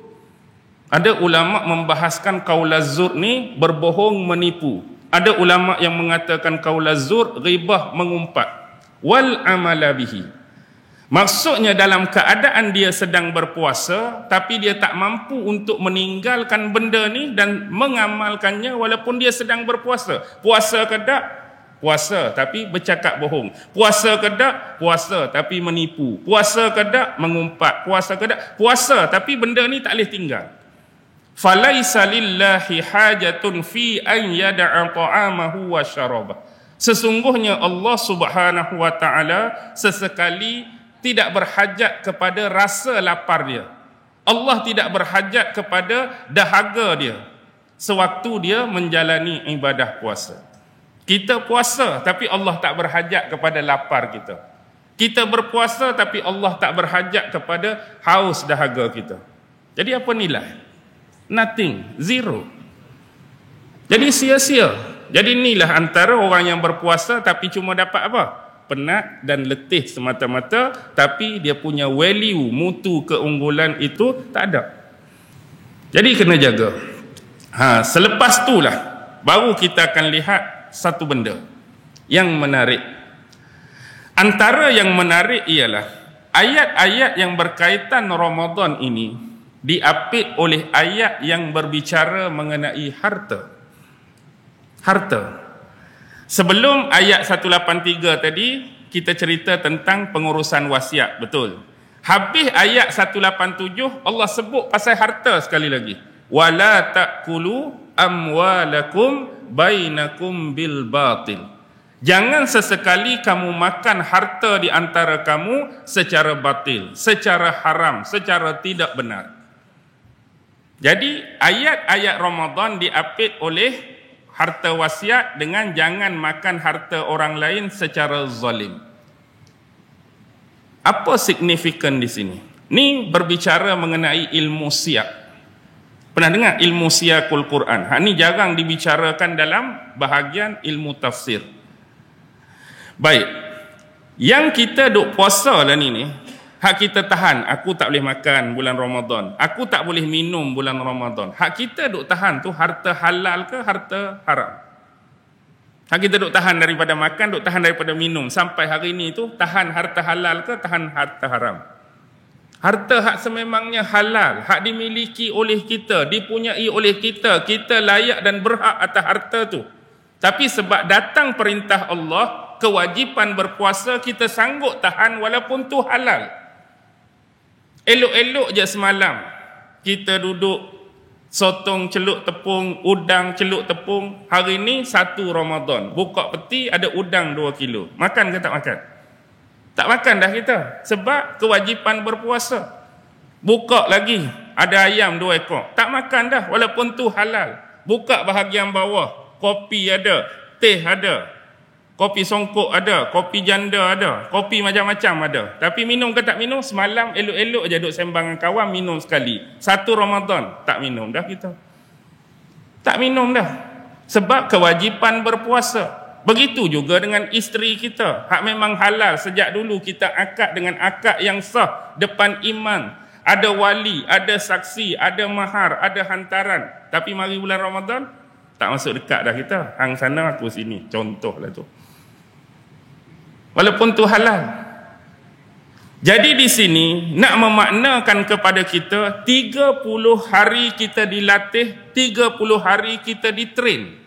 Ada ulama membahaskan qaulaz zur ni berbohong, menipu. Ada ulama yang mengatakan qaulaz zur ghibah, mengumpat. Wal amala bihi, maksudnya dalam keadaan dia sedang berpuasa tapi dia tak mampu untuk meninggalkan benda ni dan mengamalkannya walaupun dia sedang berpuasa. Puasa ke tak? Puasa tapi bercakap bohong. Puasa ke tak? Puasa tapi menipu. Puasa ke tak? Mengumpat. Puasa ke tak? Puasa tapi benda ni tak boleh tinggal. Falaisa lillahi hajatun fi an yada'a ta'amahu wa syarabah. Sesungguhnya Allah Subhanahu wa taala sesekali tidak berhajat kepada rasa lapar dia. Allah tidak berhajat kepada dahaga dia sewaktu dia menjalani ibadah puasa. Kita puasa tapi Allah tak berhajat kepada lapar kita. Kita berpuasa tapi Allah tak berhajat kepada haus dahaga kita. Jadi apa nilai? Nothing, zero. Jadi sia-sia. Jadi inilah antara orang yang berpuasa tapi cuma dapat apa? Penat dan letih semata-mata, tapi dia punya value, mutu keunggulan itu tak ada. Jadi kena jaga. Selepas itulah baru kita akan lihat satu benda yang menarik. Antara yang menarik ialah ayat-ayat yang berkaitan Ramadan ini diapit oleh ayat yang berbicara mengenai harta. Harta. Sebelum ayat 183 tadi, kita cerita tentang pengurusan wasiat, betul. Habis ayat 187 Allah sebut pasal harta sekali lagi. Wala ta'kulu amwalakum bainakum bil batil. Jangan sesekali kamu makan harta di antara kamu secara batil, secara haram, secara tidak benar. Jadi ayat-ayat Ramadan diapit oleh harta wasiat dengan jangan makan harta orang lain secara zalim. Apa signifikan di sini? Ni berbicara mengenai ilmu siyak. Pernah dengar ilmu siyakul Quran? Ni jarang dibicarakan dalam bahagian ilmu tafsir. Baik. Yang kita duk puasa lah ni, hak kita tahan, aku tak boleh makan bulan Ramadan. Aku tak boleh minum bulan Ramadan. Hak kita duk tahan tu harta halal ke harta haram? Hak kita duk tahan daripada makan, duk tahan daripada minum. Sampai hari ni tu tahan harta halal ke tahan harta haram? Harta hak sememangnya halal, hak dimiliki oleh kita, dipunyai oleh kita, kita layak dan berhak atas harta tu. Tapi sebab datang perintah Allah, kewajipan berpuasa, kita sanggup tahan walaupun tu halal. Elok-elok je semalam kita duduk sotong celuk tepung, udang celuk tepung. Hari ni 1 Ramadan, buka peti ada udang 2 kilo. Makan ke tak makan? Tak makan dah kita, sebab kewajipan berpuasa. Buka lagi ada ayam 2 ekor, tak makan dah walaupun tu halal. Buka bahagian bawah, kopi ada, teh ada, kopi songkok ada, kopi janda ada, kopi macam-macam ada. Tapi minum ke tak minum? Semalam elok-elok je duduk sembang dengan kawan, minum sekali. 1 Ramadan tak minum dah kita. Tak minum dah. Sebab kewajipan berpuasa. Begitu juga dengan isteri kita. Hak memang halal sejak dulu kita akad dengan akad yang sah depan iman. Ada wali, ada saksi, ada mahar, ada hantaran. Tapi mari bulan Ramadan tak masuk dekat dah kita. Hang sana aku sini. Contohlah tu. Walaupun tu halal. Jadi di sini nak memaknakan kepada kita 30 hari kita dilatih, 30 hari kita ditrain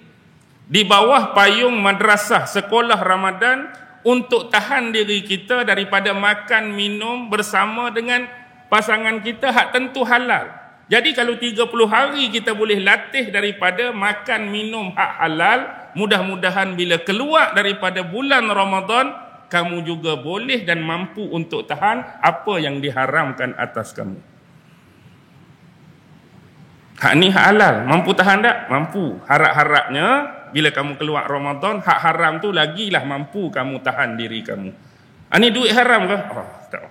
di bawah payung madrasah sekolah Ramadan untuk tahan diri kita daripada makan minum bersama dengan pasangan kita hak tentu halal. Jadi kalau 30 hari kita boleh latih daripada makan minum hak halal, mudah-mudahan bila keluar daripada bulan Ramadan, kamu juga boleh dan mampu untuk tahan apa yang diharamkan atas kamu. Hak ni hak halal, mampu tahan tak? Mampu. Harap-harapnya bila kamu keluar Ramadan, hak haram tu lagilah mampu kamu tahan diri kamu. Ni duit haram ke? Oh, tak.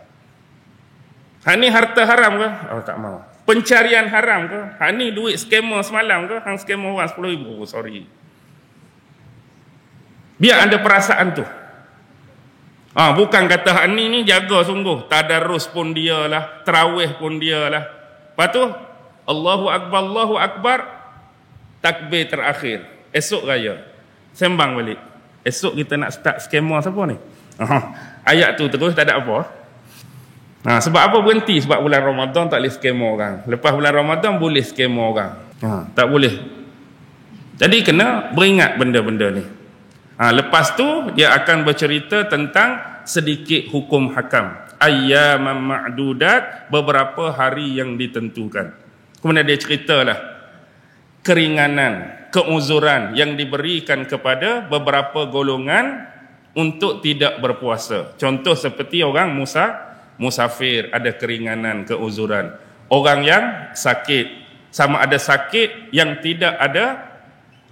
Hak ni harta haram ke? Oh, tak mau. Pencarian haram ke? Hak ni duit scammer semalam ke? Hang scammer orang 10,000. Oh, sorry. Biar ada perasaan tu. Bukan kata hak ni jaga sungguh. Tadarus pun dia lah, tarawih pun dia lah. Lepas tu Allahu Akbar, takbir terakhir. Esok raya sembang balik. Esok kita nak start skema siapa ni? Ayat tu terus tak ada apa. Sebab apa berhenti? Sebab bulan Ramadan tak boleh skema orang. Lepas bulan Ramadan boleh skema orang. Tak boleh. Jadi kena beringat benda-benda ni. Lepas tu dia akan bercerita tentang sedikit hukum hakam. Ayyaman ma'dudat, beberapa hari yang ditentukan. Kemudian dia ceritalah keringanan, keuzuran yang diberikan kepada beberapa golongan untuk tidak berpuasa. Contoh seperti orang musafir, ada keringanan, keuzuran. Orang yang sakit, sama ada sakit yang tidak ada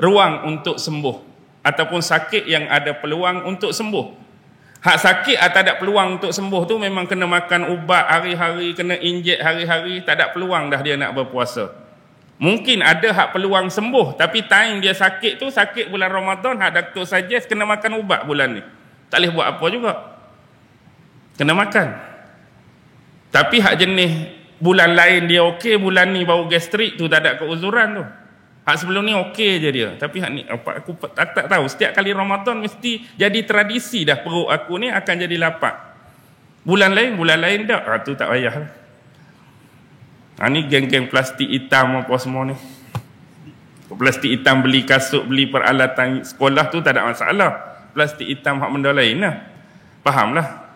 ruang untuk sembuh, ataupun sakit yang ada peluang untuk sembuh. Hak sakit atau tak ada peluang untuk sembuh tu memang kena makan ubat hari-hari, kena injek hari-hari, tak ada peluang dah dia nak berpuasa. Mungkin ada hak peluang sembuh, tapi time dia sakit tu, sakit bulan Ramadan, hak doktor suggest kena makan ubat bulan ni. Tak boleh buat apa juga. Kena makan. Tapi hak jenis bulan lain dia okey, bulan ni bau gastrik tu tak ada keuzuran tu. Hak sebelum ni okey je dia. Tapi hak ni aku tak tahu. Setiap kali Ramadan mesti jadi tradisi dah, perut aku ni akan jadi lapar. Bulan lain tak. Tu tak payah. Ni geng-geng plastik hitam apa semua ni. Plastik hitam beli kasut, beli peralatan sekolah tu tak ada masalah. Plastik hitam hak benda lain lah. Fahamlah?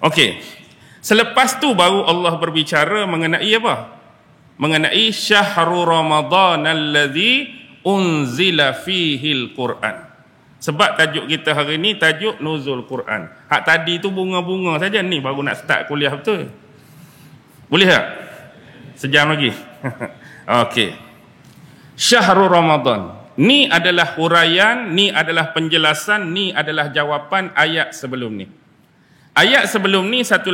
Okey. Selepas tu baru Allah berbicara mengenai apa? Mengenai syahrul Ramadan alladzi unzila fihil Quran. Sebab tajuk kita hari ni tajuk nuzul Quran. Hak tadi tu bunga-bunga saja, ni baru nak start kuliah betul. Boleh tak? Sejam lagi. Okey. Syahrul Ramadan. Ni adalah huraian, ni adalah penjelasan, ni adalah jawapan ayat sebelum ni. Ayat sebelum ni 184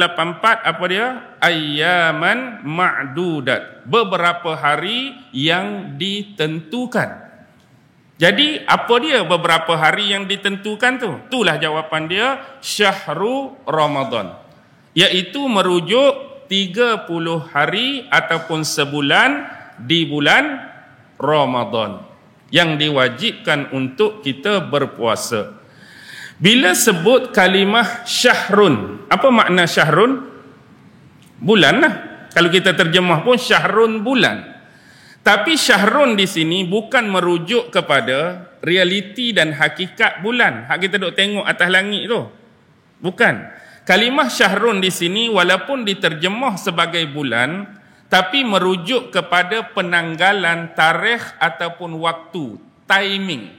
apa dia? Ayyaman ma'dudat. Beberapa hari yang ditentukan. Jadi apa dia beberapa hari yang ditentukan tu? Itulah jawapan dia Syahrul Ramadan. Iaitu merujuk 30 hari ataupun sebulan di bulan Ramadan yang diwajibkan untuk kita berpuasa. Bila sebut kalimah syahrun, apa makna syahrun? Bulan lah. Kalau kita terjemah pun syahrun bulan. Tapi syahrun di sini bukan merujuk kepada realiti dan hakikat bulan. Hak kita duk tengok atas langit tu. Bukan. Kalimah syahrun di sini walaupun diterjemah sebagai bulan, tapi merujuk kepada penanggalan tarikh ataupun waktu, timing.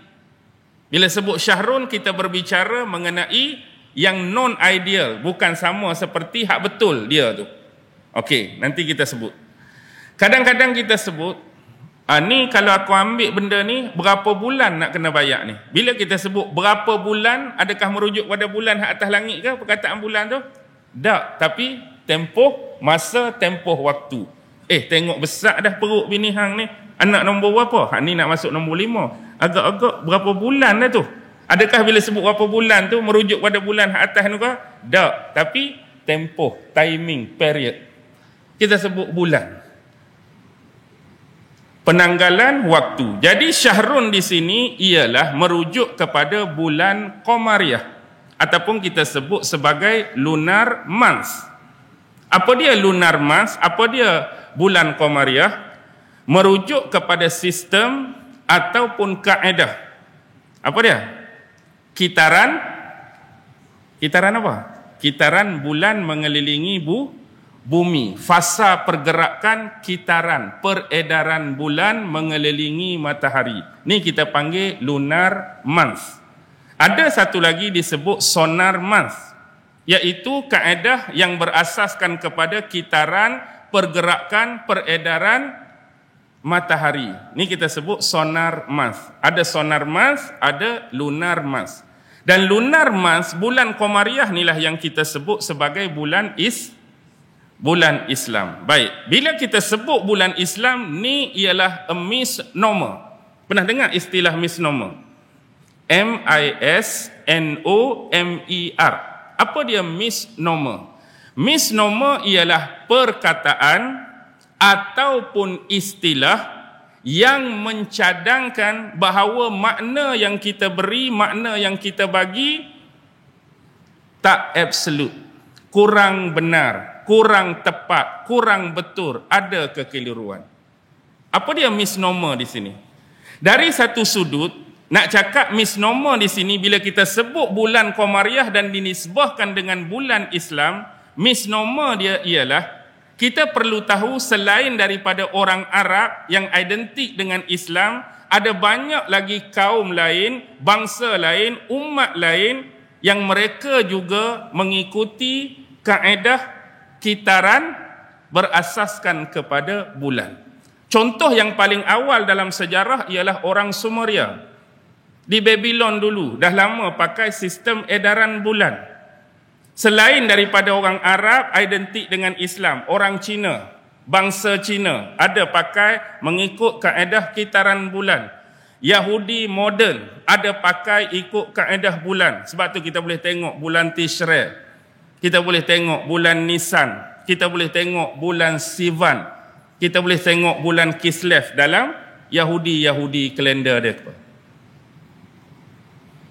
Bila sebut syahrun, kita berbicara mengenai yang non-ideal, bukan sama seperti hak betul dia tu. Okey, nanti kita sebut. Kadang-kadang kita sebut, ni kalau aku ambil benda ni, berapa bulan nak kena bayar ni? Bila kita sebut berapa bulan, adakah merujuk pada bulan hak atas langit ke perkataan bulan tu? Tak, tapi tempoh masa, tempoh waktu. Tengok besar dah perut bini hang ni. Anak nombor berapa? Hak ni nak masuk nombor 5. Agak-agak berapa bulan dah tu? Adakah bila sebut berapa bulan tu merujuk pada bulan hak atas tu ke? Tak, tapi tempoh, timing, period. Kita sebut bulan. Penanggalan waktu. Jadi syahrun di sini ialah merujuk kepada bulan Qamariyah ataupun kita sebut sebagai lunar month. Apa dia lunar month? Apa dia bulan Qamariyah? Merujuk kepada sistem ataupun kaedah. Apa dia? Kitaran apa? Kitaran bulan mengelilingi bumi. Fasa pergerakan kitaran, peredaran bulan mengelilingi matahari. Ni kita panggil lunar month. Ada satu lagi disebut solar month, iaitu kaedah yang berasaskan kepada kitaran, pergerakan, peredaran matahari. Ni kita sebut solar month. Ada solar month, ada lunar month. Dan lunar month, bulan Qamariyah inilah yang kita sebut sebagai bulan Islam. Baik, bila kita sebut bulan Islam, ni ialah a misnomer. Pernah dengar istilah misnomer? M-I-S-N-O-M-E-R. Apa dia misnomer? Misnomer ialah perkataan ataupun istilah yang mencadangkan bahawa makna yang kita beri, makna yang kita bagi tak absolut, kurang benar, kurang tepat, kurang betul, ada kekeliruan. Apa dia misnomer di sini? Dari satu sudut, nak cakap misnomer di sini bila kita sebut bulan Qamariyah dan dinisbahkan dengan bulan Islam, misnomer dia ialah kita perlu tahu selain daripada orang Arab yang identik dengan Islam, ada banyak lagi kaum lain, bangsa lain, umat lain yang mereka juga mengikuti kaedah kitaran berasaskan kepada bulan. Contoh yang paling awal dalam sejarah ialah orang Sumeria. Di Babylon dulu, dah lama pakai sistem edaran bulan. Selain daripada orang Arab identik dengan Islam, orang Cina, bangsa Cina ada pakai mengikut kaedah kitaran bulan. Yahudi moden ada pakai ikut kaedah bulan. Sebab tu kita boleh tengok bulan Tishrei, kita boleh tengok bulan Nisan, kita boleh tengok bulan Sivan, kita boleh tengok bulan Kislev dalam Yahudi kalender dia.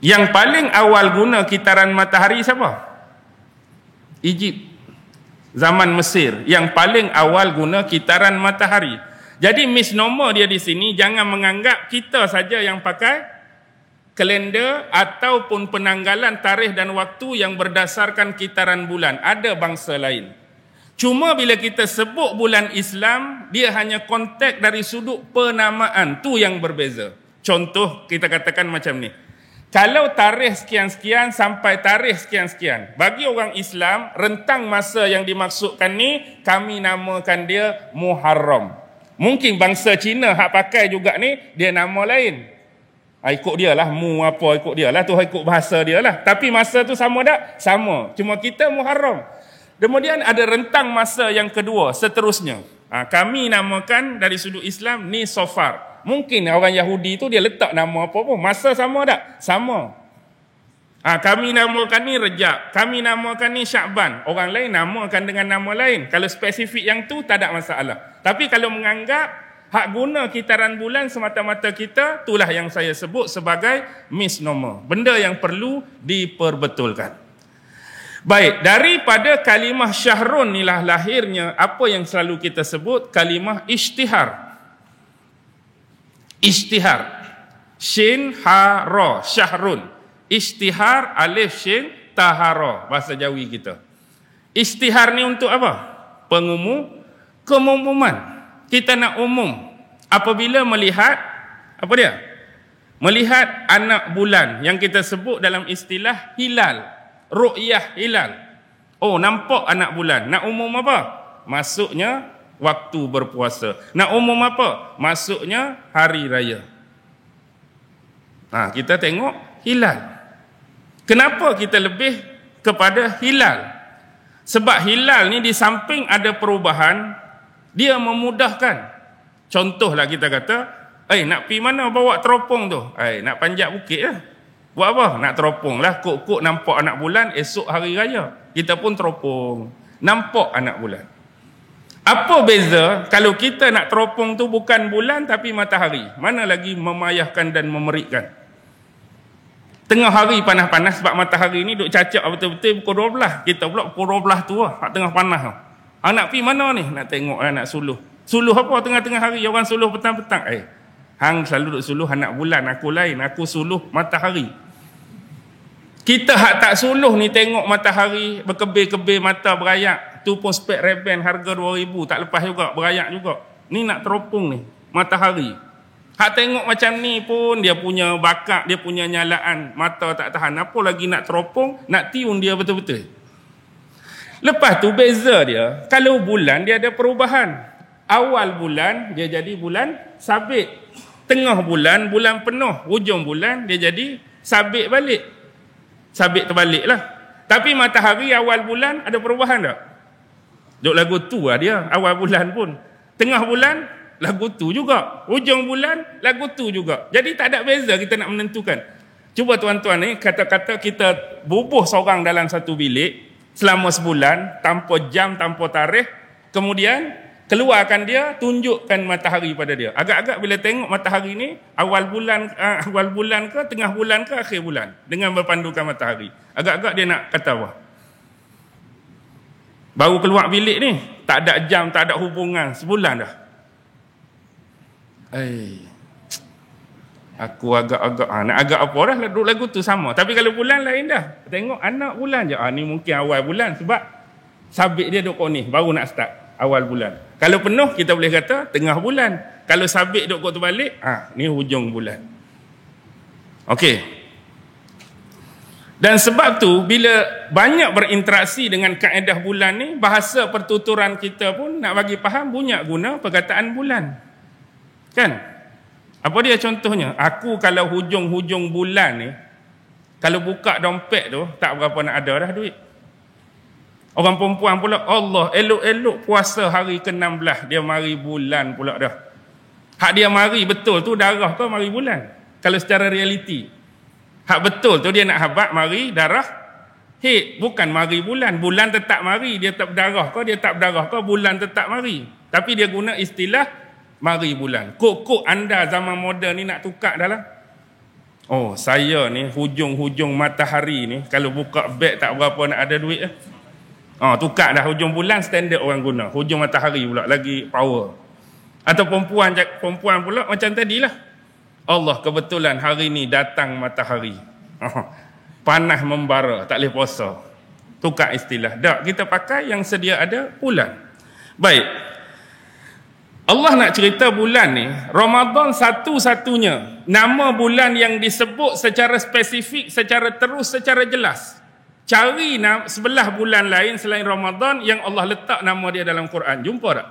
Yang paling awal guna kitaran matahari siapa? Egypt, zaman Mesir, yang paling awal guna kitaran matahari. Jadi misnomer dia di sini, jangan menganggap kita saja yang pakai kalender ataupun penanggalan tarikh dan waktu yang berdasarkan kitaran bulan. Ada bangsa lain. Cuma bila kita sebut bulan Islam, dia hanya konteks dari sudut penamaan. Tu yang berbeza. Contoh, kita katakan macam ni. Kalau tarikh sekian-sekian sampai tarikh sekian-sekian, bagi orang Islam, rentang masa yang dimaksudkan ni, kami namakan dia Muharram. Mungkin bangsa Cina hak pakai juga ni, dia nama lain. Ikut dia lah, ikut dia lah, tu ikut bahasa dia lah. Tapi masa tu sama tak? Sama. Cuma kita Muharram. Kemudian ada rentang masa yang kedua, seterusnya. Kami namakan dari sudut Islam ni Safar. Mungkin orang Yahudi tu dia letak nama apa pun. Masa sama tak? Sama. Kami namakan ni Rejab. Kami namakan ni Syakban. Orang lain namakan dengan nama lain. Kalau spesifik yang tu, tak ada masalah. Tapi kalau menganggap hak guna kitaran bulan semata-mata kita, itulah yang saya sebut sebagai misnomer. Benda yang perlu diperbetulkan. Baik, daripada kalimah syahrun inilah lahirnya apa yang selalu kita sebut kalimah ishtihar. Ishtihar. Shin, ha, ra, syahrun. Ishtihar, alif, shin, ta, ha, ra. Bahasa Jawi kita. Ishtihar ni untuk apa? Pengumuman. Kita nak umum. Apabila melihat, apa dia? Melihat anak bulan yang kita sebut dalam istilah hilal. Ru'yah hilal. Oh, nampak anak bulan. Nak umum apa? Masuknya waktu berpuasa. Nak umum apa? Masuknya hari raya. Kita tengok hilal. Kenapa kita lebih kepada hilal? Sebab hilal ni di samping ada perubahan, dia memudahkan. Contohlah kita kata, nak pergi mana bawa teropong tu? Nak panjat bukit lah. Buat apa? Nak teropong lah. Kok-kok nampak anak bulan, esok hari raya. Kita pun teropong. Nampak anak bulan. Apa beza kalau kita nak teropong tu bukan bulan tapi matahari? Mana lagi memayahkan dan memerikkan? Tengah hari panas-panas sebab matahari ni duk cacak betul-betul pukul 12. Kita pula pukul 12 tu lah. Tengah panas tu. Nak pergi mana ni? Nak tengok lah, nak suluh. Suluh apa tengah-tengah hari? Orang suluh petang-petang. Hang selalu duk suluh anak bulan. Aku lain. Aku suluh matahari. Kita hak tak suluh ni tengok matahari berkebir-kebir mata berayak. Tu pun spek Ray-Ban harga 2,000. Tak lepas juga, berayak juga. Ni nak teropong ni, matahari. Hak tengok macam ni pun dia punya bakak, dia punya nyalaan. Mata tak tahan. Apa lagi nak teropong, nak tiun dia betul-betul. Lepas tu beza dia, kalau bulan dia ada perubahan. Awal bulan dia jadi bulan sabit. Tengah bulan, bulan penuh. Hujung bulan dia jadi sabit balik. Sabit terbalik lah. Tapi matahari awal bulan ada perubahan tak? Duk lagu tu lah dia. Awal bulan pun. Tengah bulan, lagu tu juga. Hujung bulan, lagu tu juga. Jadi tak ada beza kita nak menentukan. Cuba tuan-tuan ni, kata-kata kita bubuh seorang dalam satu bilik selama sebulan, tanpa jam, tanpa tarikh. Kemudian, keluarkan dia, tunjukkan matahari pada dia. Agak-agak bila tengok matahari ni, awal bulan ke, tengah bulan ke, akhir bulan. Dengan berpandukan matahari. Agak-agak dia nak kata apa? Baru keluar bilik ni, tak ada jam, tak ada hubungan. Sebulan dah. Aku agak-agak, nak agak apa dah, lagu tu sama. Tapi kalau bulan lain dah. Tengok anak bulan je. Ni mungkin awal bulan sebab sabit dia duk ni, baru nak start. Awal bulan. Kalau penuh, kita boleh kata tengah bulan. Kalau sabit duk kau terbalik, ni hujung bulan. Okey. Dan sebab tu, bila banyak berinteraksi dengan kaedah bulan ni, bahasa pertuturan kita pun nak bagi faham, banyak guna perkataan bulan. Kan? Apa dia contohnya? Aku kalau hujung-hujung bulan ni, kalau buka dompet tu, tak berapa nak ada dah duit. Orang perempuan pula, Allah, elok-elok puasa hari ke-16. Dia mari bulan pula dah. Hak dia mari betul tu darah ke mari bulan? Kalau secara realiti. Hak betul tu dia nak habak mari darah haid. Bukan mari bulan. Bulan tetap mari. Dia tak berdarah ke, dia tak berdarah ke, bulan tetap mari. Tapi dia guna istilah mari bulan. Kok anda zaman moden ni nak tukar dah lah. Oh, saya ni hujung-hujung matahari ni, kalau buka beg tak berapa nak ada duit lah. Tukar dah hujung bulan standard orang guna. Hujung matahari pula lagi power. Atau perempuan pula macam tadilah. Allah kebetulan hari ni datang matahari. Panas membara, tak boleh puasa. Tukar istilah. Tak, kita pakai yang sedia ada bulan. Baik. Allah nak cerita bulan ni, Ramadan satu-satunya nama bulan yang disebut secara spesifik, secara terus, secara jelas. Cari sebelah bulan lain selain Ramadan yang Allah letak nama dia dalam Quran. Jumpa tak?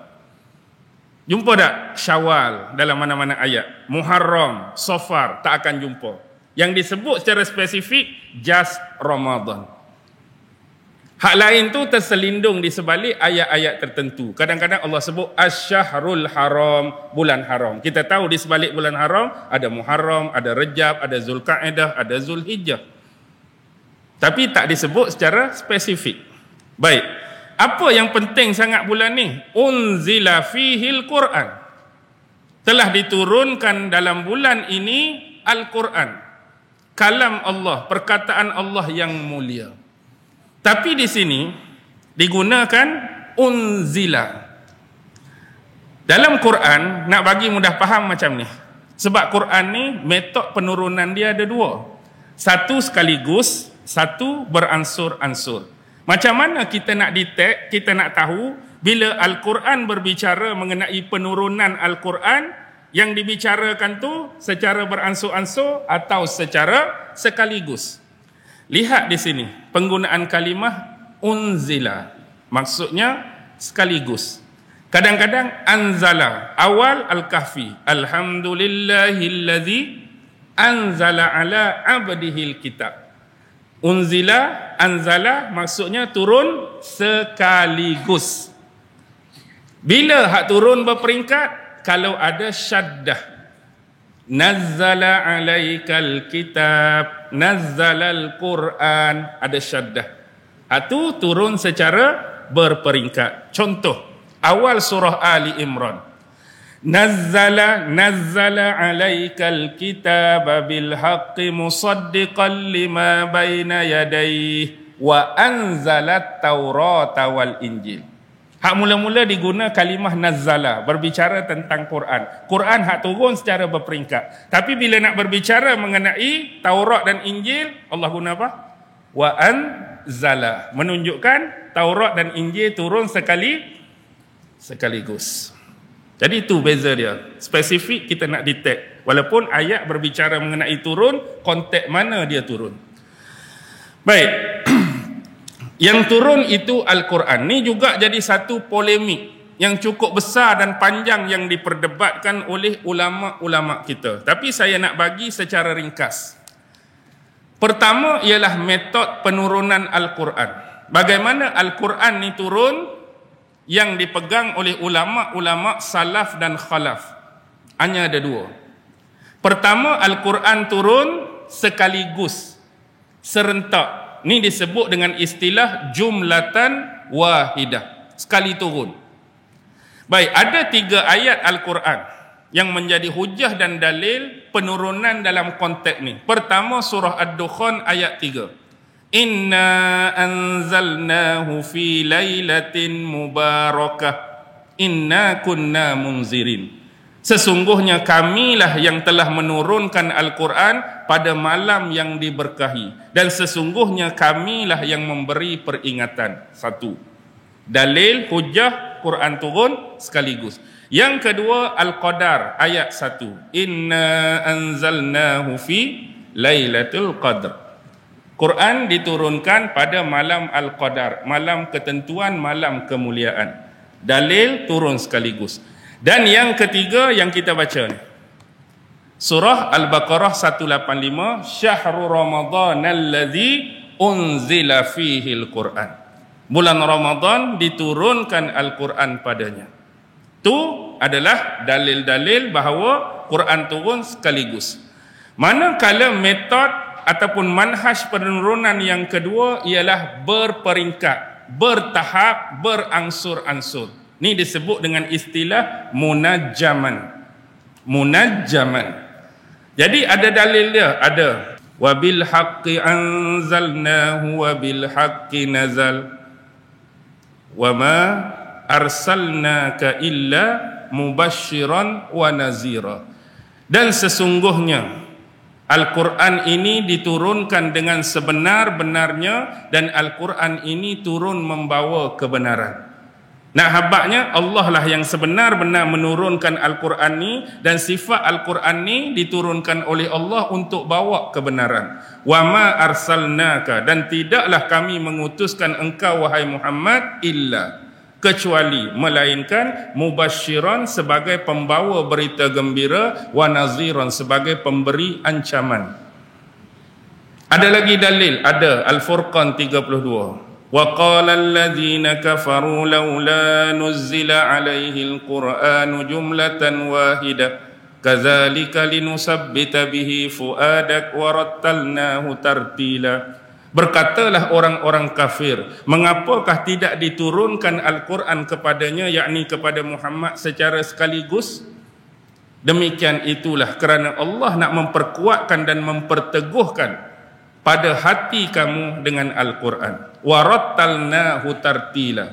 Jumpa tak? Syawal dalam mana-mana ayat. Muharram, Safar, tak akan jumpa. Yang disebut secara spesifik, just Ramadan. Hak lain tu terselindung di sebalik ayat-ayat tertentu. Kadang-kadang Allah sebut Asy-Syahrul Haram, bulan haram. Kita tahu di sebalik bulan haram ada Muharram, ada Rejab, ada Zulkaidah, ada Zulhijjah. Tapi tak disebut secara spesifik. Baik. Apa yang penting sangat bulan ni? Unzila fihil Quran. Telah diturunkan dalam bulan ini Al-Quran. Kalam Allah, perkataan Allah yang mulia. Tapi di sini digunakan unzila. Dalam Quran, nak bagi mudah faham macam ni. Sebab Quran ni, metod penurunan dia ada dua. Satu sekaligus, satu beransur-ansur. Macam mana kita nak detect, kita nak tahu bila Al-Quran berbicara mengenai penurunan Al-Quran, yang dibicarakan tu secara beransur-ansur atau secara sekaligus. Lihat di sini, penggunaan kalimah unzila. Maksudnya sekaligus. Kadang-kadang anzala, awal Al-Kahfi. Alhamdulillahillazi anzala ala abdihil kitab. Unzila, anzala maksudnya turun sekaligus. Bila hak turun berperingkat? Kalau ada syaddah. Nazzala alaikal kitab, nazzalal Quran, ada syaddah. Itu turun secara berperingkat. Contoh, awal surah Ali Imran. Nazzala alaikal kitab bil haqqi musaddiqan lima baina yadayhi wa anzalat taurata wal injil. Hak mula-mula diguna kalimah nazzala, berbicara tentang Quran. Quran hak turun secara berperingkat. Tapi bila nak berbicara mengenai Taurat dan Injil, Allah guna apa? Wa anzala, menunjukkan Taurat dan Injil turun sekaligus. Jadi itu beza dia. Spesifik kita nak detect. Walaupun ayat berbicara mengenai turun, konteks mana dia turun. Baik. Yang turun itu Al-Quran. Ini juga jadi satu polemik yang cukup besar dan panjang yang diperdebatkan oleh ulama-ulama kita. Tapi saya nak bagi secara ringkas. Pertama ialah metod penurunan Al-Quran. Bagaimana Al-Quran ini turun yang dipegang oleh ulama-ulama salaf dan khalaf. Hanya ada dua. Pertama, Al-Quran turun sekaligus, serentak. Ini disebut dengan istilah jumlatan wahidah. Sekali turun. Baik, ada 3 ayat Al-Quran yang menjadi hujah dan dalil penurunan dalam konteks ni. Pertama, surah Ad-Dukhan ayat 3. Inna anzalnahu fi lailatin mubarakah. Inna kunna munzirin. Sesungguhnya kamilah yang telah menurunkan Al-Quran pada malam yang diberkahi. Dan sesungguhnya kamilah yang memberi peringatan. Satu. Dalil, hujah, Quran turun sekaligus. Yang kedua, Al-Qadar, ayat 1. Inna anzalnahu fi lailatul qadr. Quran diturunkan pada malam Al-Qadar. Malam ketentuan, malam kemuliaan. Dalil, turun sekaligus. Dan yang ketiga yang kita baca ni, surah Al-Baqarah 185, Syahrul Ramadan alladzi unzila fihi al-Quran. Bulan Ramadan diturunkan Al-Quran padanya. Itu adalah dalil-dalil bahawa Quran turun sekaligus. Manakala metod ataupun manhaj penurunan yang kedua ialah berperingkat, bertahap, beransur-ansur. Ini disebut dengan istilah munajjaman. Munajjaman. Jadi ada dalil dia, ada. Wa bil haqqi anzalnahu wa bil haqqi nazal. Wa ma arsalnaka illa mubasysyiran wa nazira. Dan sesungguhnya Al-Quran ini diturunkan dengan sebenar-benarnya, dan Al-Quran ini turun membawa kebenaran. Nah, habaknya Allah lah yang sebenar-benar menurunkan Al-Quran ni, dan sifat Al-Quran ni diturunkan oleh Allah untuk bawa kebenaran. Wa ma arsalnaka, dan tidaklah kami mengutuskan engkau wahai Muhammad illa, kecuali melainkan mubasyiran sebagai pembawa berita gembira, wa naziran sebagai pemberi ancaman. Ada lagi dalil, ada Al-Furqan 32. Wa qala alladhina kafaru laula nuzzila alaihi al-Qur'anu jumlatan wahidah kadzalika linusabbita bihi fuadak wa rattalnahu tartila. Berkatalah orang-orang kafir, mengapakah tidak diturunkan Al-Quran kepadanya, yakni kepada Muhammad secara sekaligus? Demikian itulah kerana Allah nak memperkuatkan dan memperteguhkan pada hati kamu dengan Al-Quran. Warattalnahu tartila,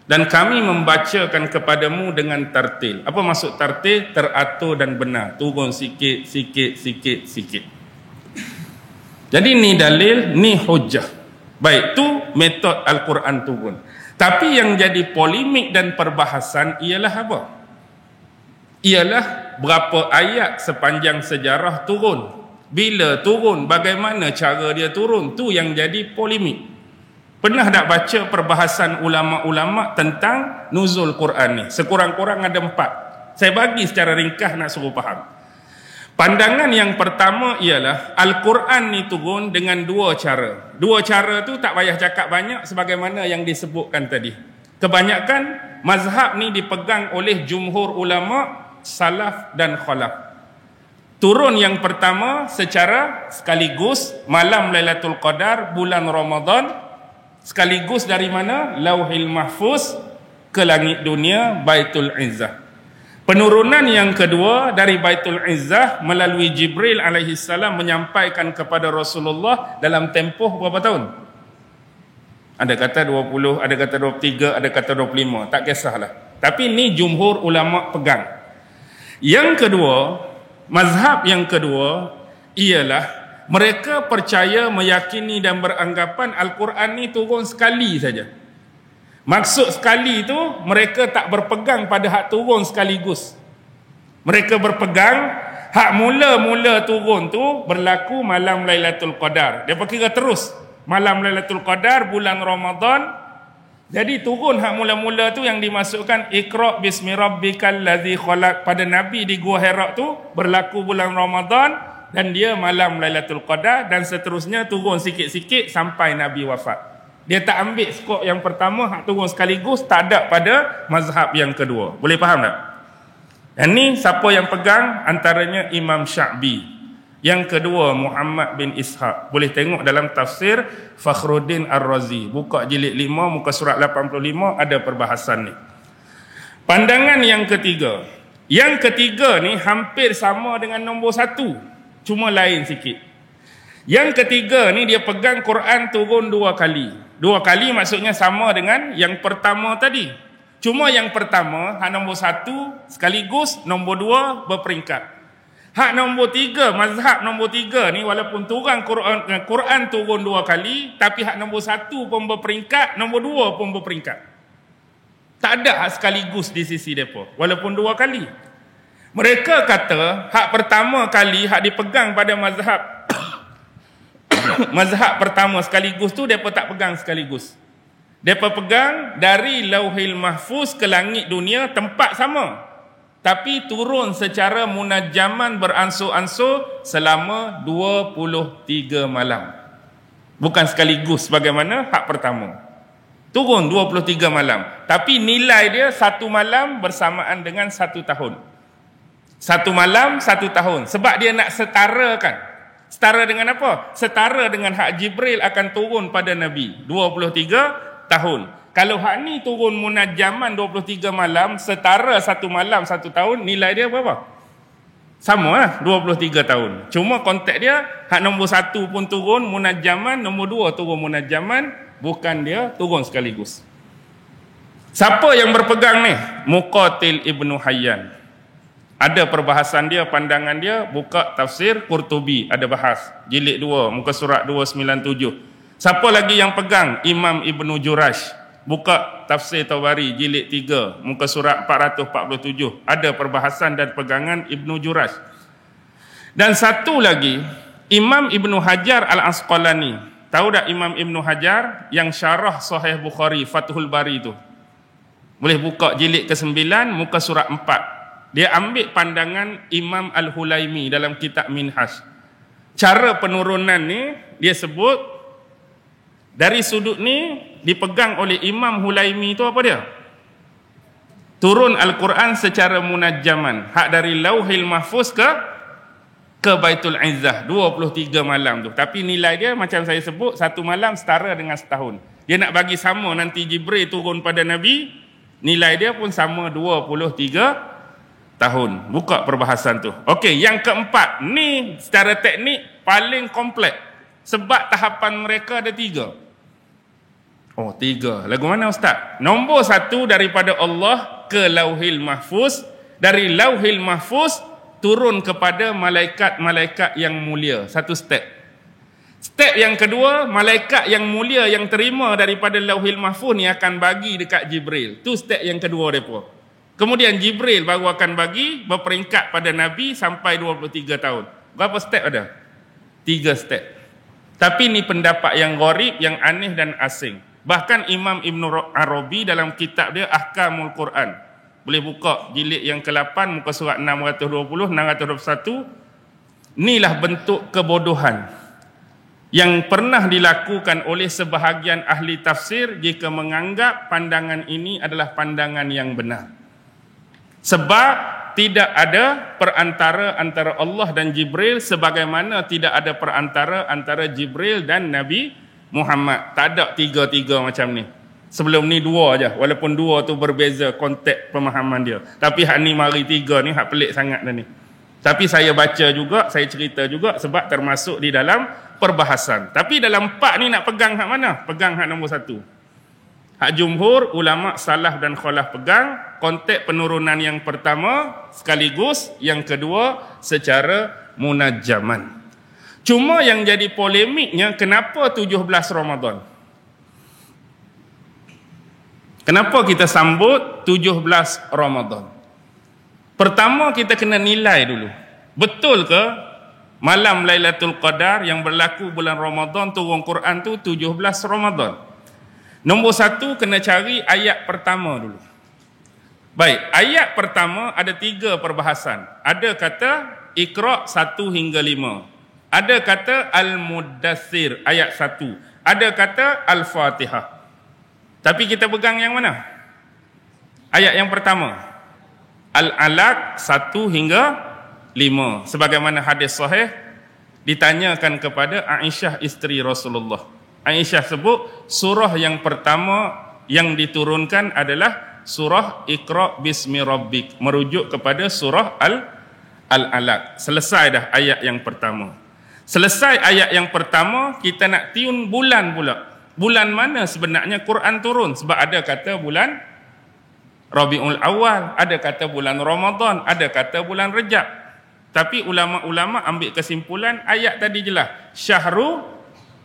dan kami membacakan kepadamu dengan tartil. Apa maksud tartil? Teratur dan benar, turun sikit, sikit, sikit, sikit. Jadi ni dalil, ni hujah. Baik, tu metod Al-Quran turun. Tapi yang jadi polemik dan perbahasan ialah apa? Ialah berapa ayat sepanjang sejarah turun. Bila turun, bagaimana cara dia turun. Tu yang jadi polemik. Pernah tak baca perbahasan ulama-ulama tentang nuzul Quran ni? Sekurang-kurang ada 4. Saya bagi secara ringkas nak suruh faham. Pandangan yang pertama ialah Al-Quran ni turun dengan 2 cara. 2 cara tu tak payah cakap banyak sebagaimana yang disebutkan tadi. Kebanyakan mazhab ni dipegang oleh jumhur ulama salaf dan khalaf. Turun yang pertama secara sekaligus malam Lailatul Qadar, bulan Ramadan, sekaligus dari mana? Lauhil Mahfuz ke langit dunia Baitul Izzah. Penurunan yang kedua dari Baitul Izzah melalui Jibril alaihi salam menyampaikan kepada Rasulullah dalam tempoh berapa tahun? Ada kata 20, ada kata 23, ada kata 25, tak kisahlah. Tapi ni jumhur ulama pegang. Yang kedua, mazhab yang kedua ialah mereka percaya, meyakini dan beranggapan Al-Quran ni turun sekali saja. Maksud sekali itu, mereka tak berpegang pada hak turun sekaligus. Mereka berpegang hak mula-mula turun tu berlaku malam Lailatul Qadar. Dia kira terus malam Lailatul Qadar, bulan Ramadan. Jadi turun hak mula-mula tu yang dimasukkan Iqra' bismi rabbikal ladzi khalaq pada Nabi di Gua Hira tu berlaku bulan Ramadan, dan dia malam Lailatul Qadar, dan seterusnya turun sikit-sikit sampai Nabi wafat. Dia tak ambil skop yang pertama, hak turun sekaligus, tak ada pada mazhab yang kedua. Boleh faham tak? Dan ni siapa yang pegang? Antaranya Imam Sya'bi. Yang kedua Muhammad bin Ishaq. Boleh tengok dalam tafsir Fakhruddin Ar-Razi. Buka jilid 5, muka surat 85, ada perbahasan ni. Pandangan yang ketiga. Yang ketiga ni hampir sama dengan nombor 1. Cuma lain sikit. Yang ketiga ni dia pegang Quran turun 2 kali. 2 kali maksudnya sama dengan yang pertama tadi. Cuma yang pertama, hak nombor 1 sekaligus, nombor 2 berperingkat. Hak nombor 3, mazhab nombor 3 ni walaupun turun Quran turun 2 kali, tapi hak nombor 1 pun berperingkat, nombor 2 pun berperingkat. Tak ada hak sekaligus di sisi mereka, walaupun 2 kali. Mereka kata hak pertama kali, hak dipegang pada mazhab mazhab pertama sekaligus tu depa tak pegang sekaligus. Depa pegang dari Lauhil Mahfuz ke langit dunia, tempat sama, tapi turun secara munajjaman beransur-ansur selama 23 malam. Bukan sekaligus bagaimana hak pertama. Turun 23 malam, tapi nilai dia 1 malam bersamaan dengan 1 tahun. 1 malam 1 tahun, sebab dia nak setarakan. Setara dengan apa? Setara dengan hak Jibril akan turun pada Nabi 23 tahun. Kalau hak ni turun munajjaman 23 malam, setara 1 malam 1 tahun, nilai dia berapa? Sama lah, 23 tahun. Cuma konteks dia, hak nombor 1 pun turun munajjaman, nombor 2 turun munajjaman, bukan dia turun sekaligus. Siapa yang berpegang ni? Muqatil Ibnu Hayyan. Ada perbahasan dia, pandangan dia, buka tafsir Qurtubi, ada bahas. Jilid 2, muka surat 297. Siapa lagi yang pegang? Imam Ibnu Jurash. Buka tafsir Tabari, jilid 3, muka surat 447. Ada perbahasan dan pegangan Ibnu Jurash. Dan satu lagi, Imam Ibnu Hajar Al-Asqalani. Tahu tak Imam Ibnu Hajar yang syarah Sahih Bukhari, Fathul Bari itu? Boleh buka jilid ke-9, muka surat 4. Dia ambil pandangan Imam Al-Hulaimi dalam kitab Minhaj. Cara penurunan ni dia sebut dari sudut ni dipegang oleh Imam Hulaimi itu apa dia? Turun Al-Quran secara munajjaman, hak dari Lauhil Mahfuz ke Baitul Izzah 23 malam tu. Tapi nilai dia macam saya sebut, satu malam setara dengan setahun. Dia nak bagi sama nanti Jibril turun pada Nabi, nilai dia pun sama 23 tahun. Buka perbahasan tu. Okey, yang keempat ni secara teknik paling kompleks sebab tahapan mereka ada 3. Oh, 3. Lagu mana ustaz? Nombor 1 daripada Allah ke Lauhil Mahfuz, dari Lauhil Mahfuz turun kepada malaikat-malaikat yang mulia. Satu step. Step yang kedua, malaikat yang mulia yang terima daripada Lauhil Mahfuz ni akan bagi dekat Jibril. Tu step yang kedua depa. Kemudian Jibril baru akan bagi berperingkat pada Nabi sampai 23 tahun. Berapa step ada? 3 step. Tapi ni pendapat yang gharib, yang aneh dan asing. Bahkan Imam Ibn Arabi dalam kitab dia Ahkamul Quran. Boleh buka jilid yang ke-8, muka surat 620, 621. Inilah bentuk kebodohan yang pernah dilakukan oleh sebahagian ahli tafsir jika menganggap pandangan ini adalah pandangan yang benar. Sebab tidak ada perantara antara Allah dan Jibril, sebagaimana tidak ada perantara antara Jibril dan Nabi Muhammad. Tak ada 3 macam ni. Sebelum ni 2 aja, walaupun 2 tu berbeza konteks pemahaman dia. Tapi hak ni mari 3 ni hak pelik sangat dah ni. Tapi saya baca juga, saya cerita juga sebab termasuk di dalam perbahasan. Tapi dalam 4 ni nak pegang hak mana? Pegang hak nombor 1. Hak jumhur, ulama salaf dan khalaf pegang konteks penurunan yang pertama sekaligus yang kedua secara munajjaman. Cuma yang jadi polemiknya, kenapa 17 Ramadan? Kenapa kita sambut 17 Ramadan? Pertama kita kena nilai dulu. Betul ke malam Lailatul Qadar yang berlaku bulan Ramadan turun Quran tu 17 Ramadan? Nombor 1 kena cari ayat pertama dulu. Baik, ayat pertama ada 3 perbahasan. Ada kata Iqra 1 hingga 5. Ada kata Al-Muddathir ayat 1. Ada kata Al-Fatihah. Tapi kita pegang yang mana? Ayat yang pertama. Al-Alaq 1 hingga 5. Sebagaimana hadis sahih ditanyakan kepada Aisyah isteri Rasulullah. Aisyah sebut surah yang pertama yang diturunkan adalah surah Iqra bismi rabbik, merujuk kepada surah Al-Alaq. Selesai dah ayat yang pertama. Selesai ayat yang pertama, kita nak tiun bulan pula. Bulan mana sebenarnya Quran turun? Sebab ada kata bulan Rabiul Awal, ada kata bulan Ramadan, ada kata bulan Rejab. Tapi ulama-ulama ambil kesimpulan ayat tadi jelas. Syahrul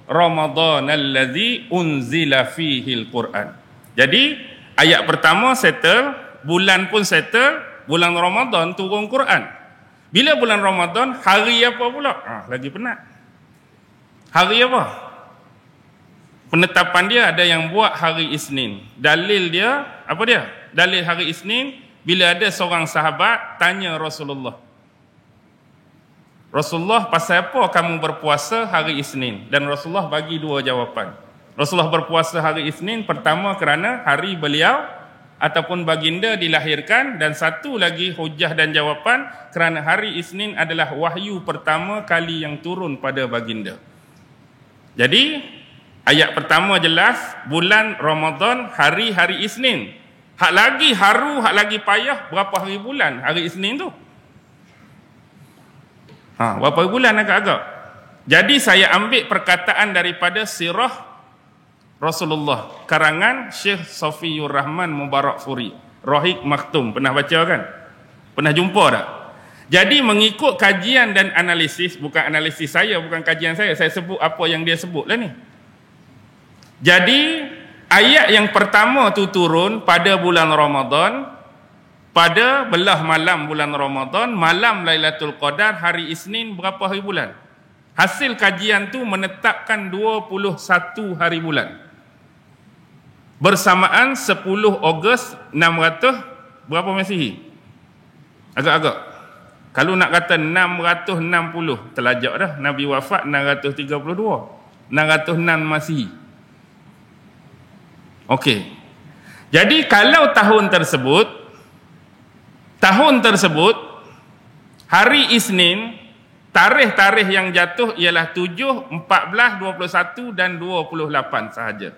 Ramadan allazi unzila fihil Quran. Jadi ayat pertama settle, bulan pun settle, bulan Ramadan turun Quran. Bila bulan Ramadan, hari apa pula? Lagi penat. Hari apa? Penetapan dia ada yang buat hari Isnin. Dalil dia, apa dia? Dalil hari Isnin, bila ada seorang sahabat tanya Rasulullah, Rasulullah, pasal apa kamu berpuasa hari Isnin? Dan Rasulullah bagi 2 jawapan. Rasulullah berpuasa hari Isnin pertama kerana hari beliau ataupun baginda dilahirkan, dan satu lagi hujah dan jawapan kerana hari Isnin adalah wahyu pertama kali yang turun pada baginda. Jadi ayat pertama jelas bulan Ramadan hari-hari Isnin. Hak lagi haru, hak lagi payah, berapa hari bulan hari Isnin tu? Berapa bulan agak-agak. Jadi saya ambil perkataan daripada sirah Rasulullah, karangan Syekh Safiyur Rahman Mubarakfuri, Rahiq Maktum. Pernah baca kan? Pernah jumpa tak? Jadi mengikut kajian dan analisis, bukan analisis saya, bukan kajian saya sebut apa yang dia sebut lah ni. Jadi ayat yang pertama tu turun pada bulan Ramadan, pada belah malam bulan Ramadan, malam Lailatul Qadar, hari Isnin, berapa hari bulan? Hasil kajian tu menetapkan 21 hari bulan. Bersamaan 10 Ogos 600 berapa Masihi? Agak-agak. Kalau nak kata 660, terlajak dah. Nabi wafat 632. 606 Masihi. Okey. Jadi kalau tahun tersebut, hari Isnin, tarikh-tarikh yang jatuh ialah 7, 14, 21 dan 28 sahaja.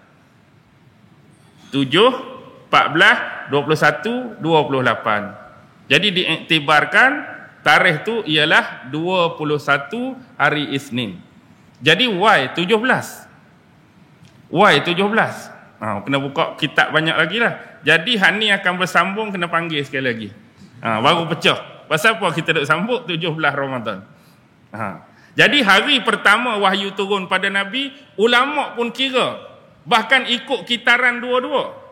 7, 14, 21, 28. Jadi diiktibarkan tarikh tu ialah 21 hari Isnin. Jadi why 17? Why 17? Kena buka kitab banyak lagi lah. Jadi hari ni akan bersambung, kena panggil sekali lagi. Baru pecah. Pasal apa kita duk sambut 17 Ramadan? Jadi hari pertama wahyu turun pada Nabi, ulama pun kira. Bahkan ikut kitaran dua-dua.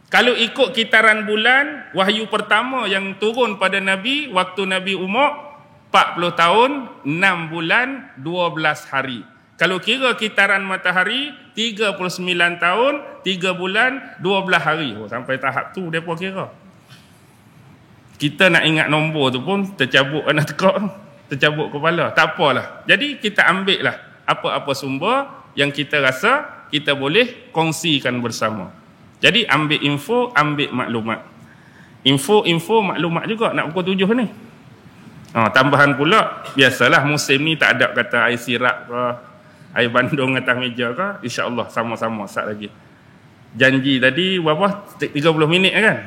Kalau ikut kitaran bulan, wahyu pertama yang turun pada Nabi, waktu Nabi umur 40 tahun, 6 bulan, 12 hari. Kalau kira kitaran matahari, 39 tahun, 3 bulan, 12 hari. Sampai tahap tu, mereka kira. Kita nak ingat nombor tu pun, tercabut anak tekak, tercabut kepala. Tak apalah. Jadi kita ambil lah apa-apa sumber yang kita rasa kita boleh kongsikan bersama. Jadi ambil info, ambil maklumat. Info maklumat juga nak pukul 7 ni. Tambahan pula, biasalah musim ni tak ada kata air sirap ke, air bandung atas meja ke, insya-Allah sama-sama sat lagi. Janji tadi berapa? 30 minit kan?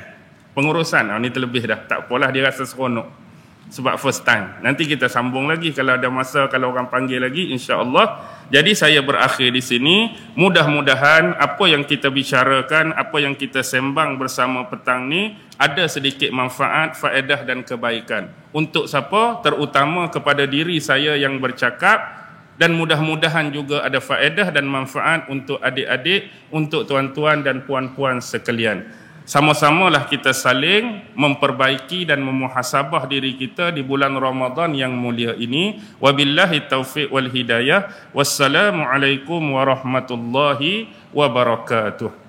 Pengurusan. Ni terlebih dah. Tak apalah, dia rasa seronok. Sebab first time. Nanti kita sambung lagi kalau ada masa, kalau orang panggil lagi, insya-Allah. Jadi saya berakhir di sini. Mudah-mudahan apa yang kita bicarakan, apa yang kita sembang bersama petang ni ada sedikit manfaat, faedah dan kebaikan. Untuk siapa? Terutama kepada diri saya yang bercakap, dan mudah-mudahan juga ada faedah dan manfaat untuk adik-adik, untuk tuan-tuan dan puan-puan sekalian. Sama-samalah kita saling memperbaiki dan memuhasabah diri kita di bulan Ramadan yang mulia ini. Wabillahi taufiq wal hidayah. Wassalamualaikum warahmatullahi wabarakatuh.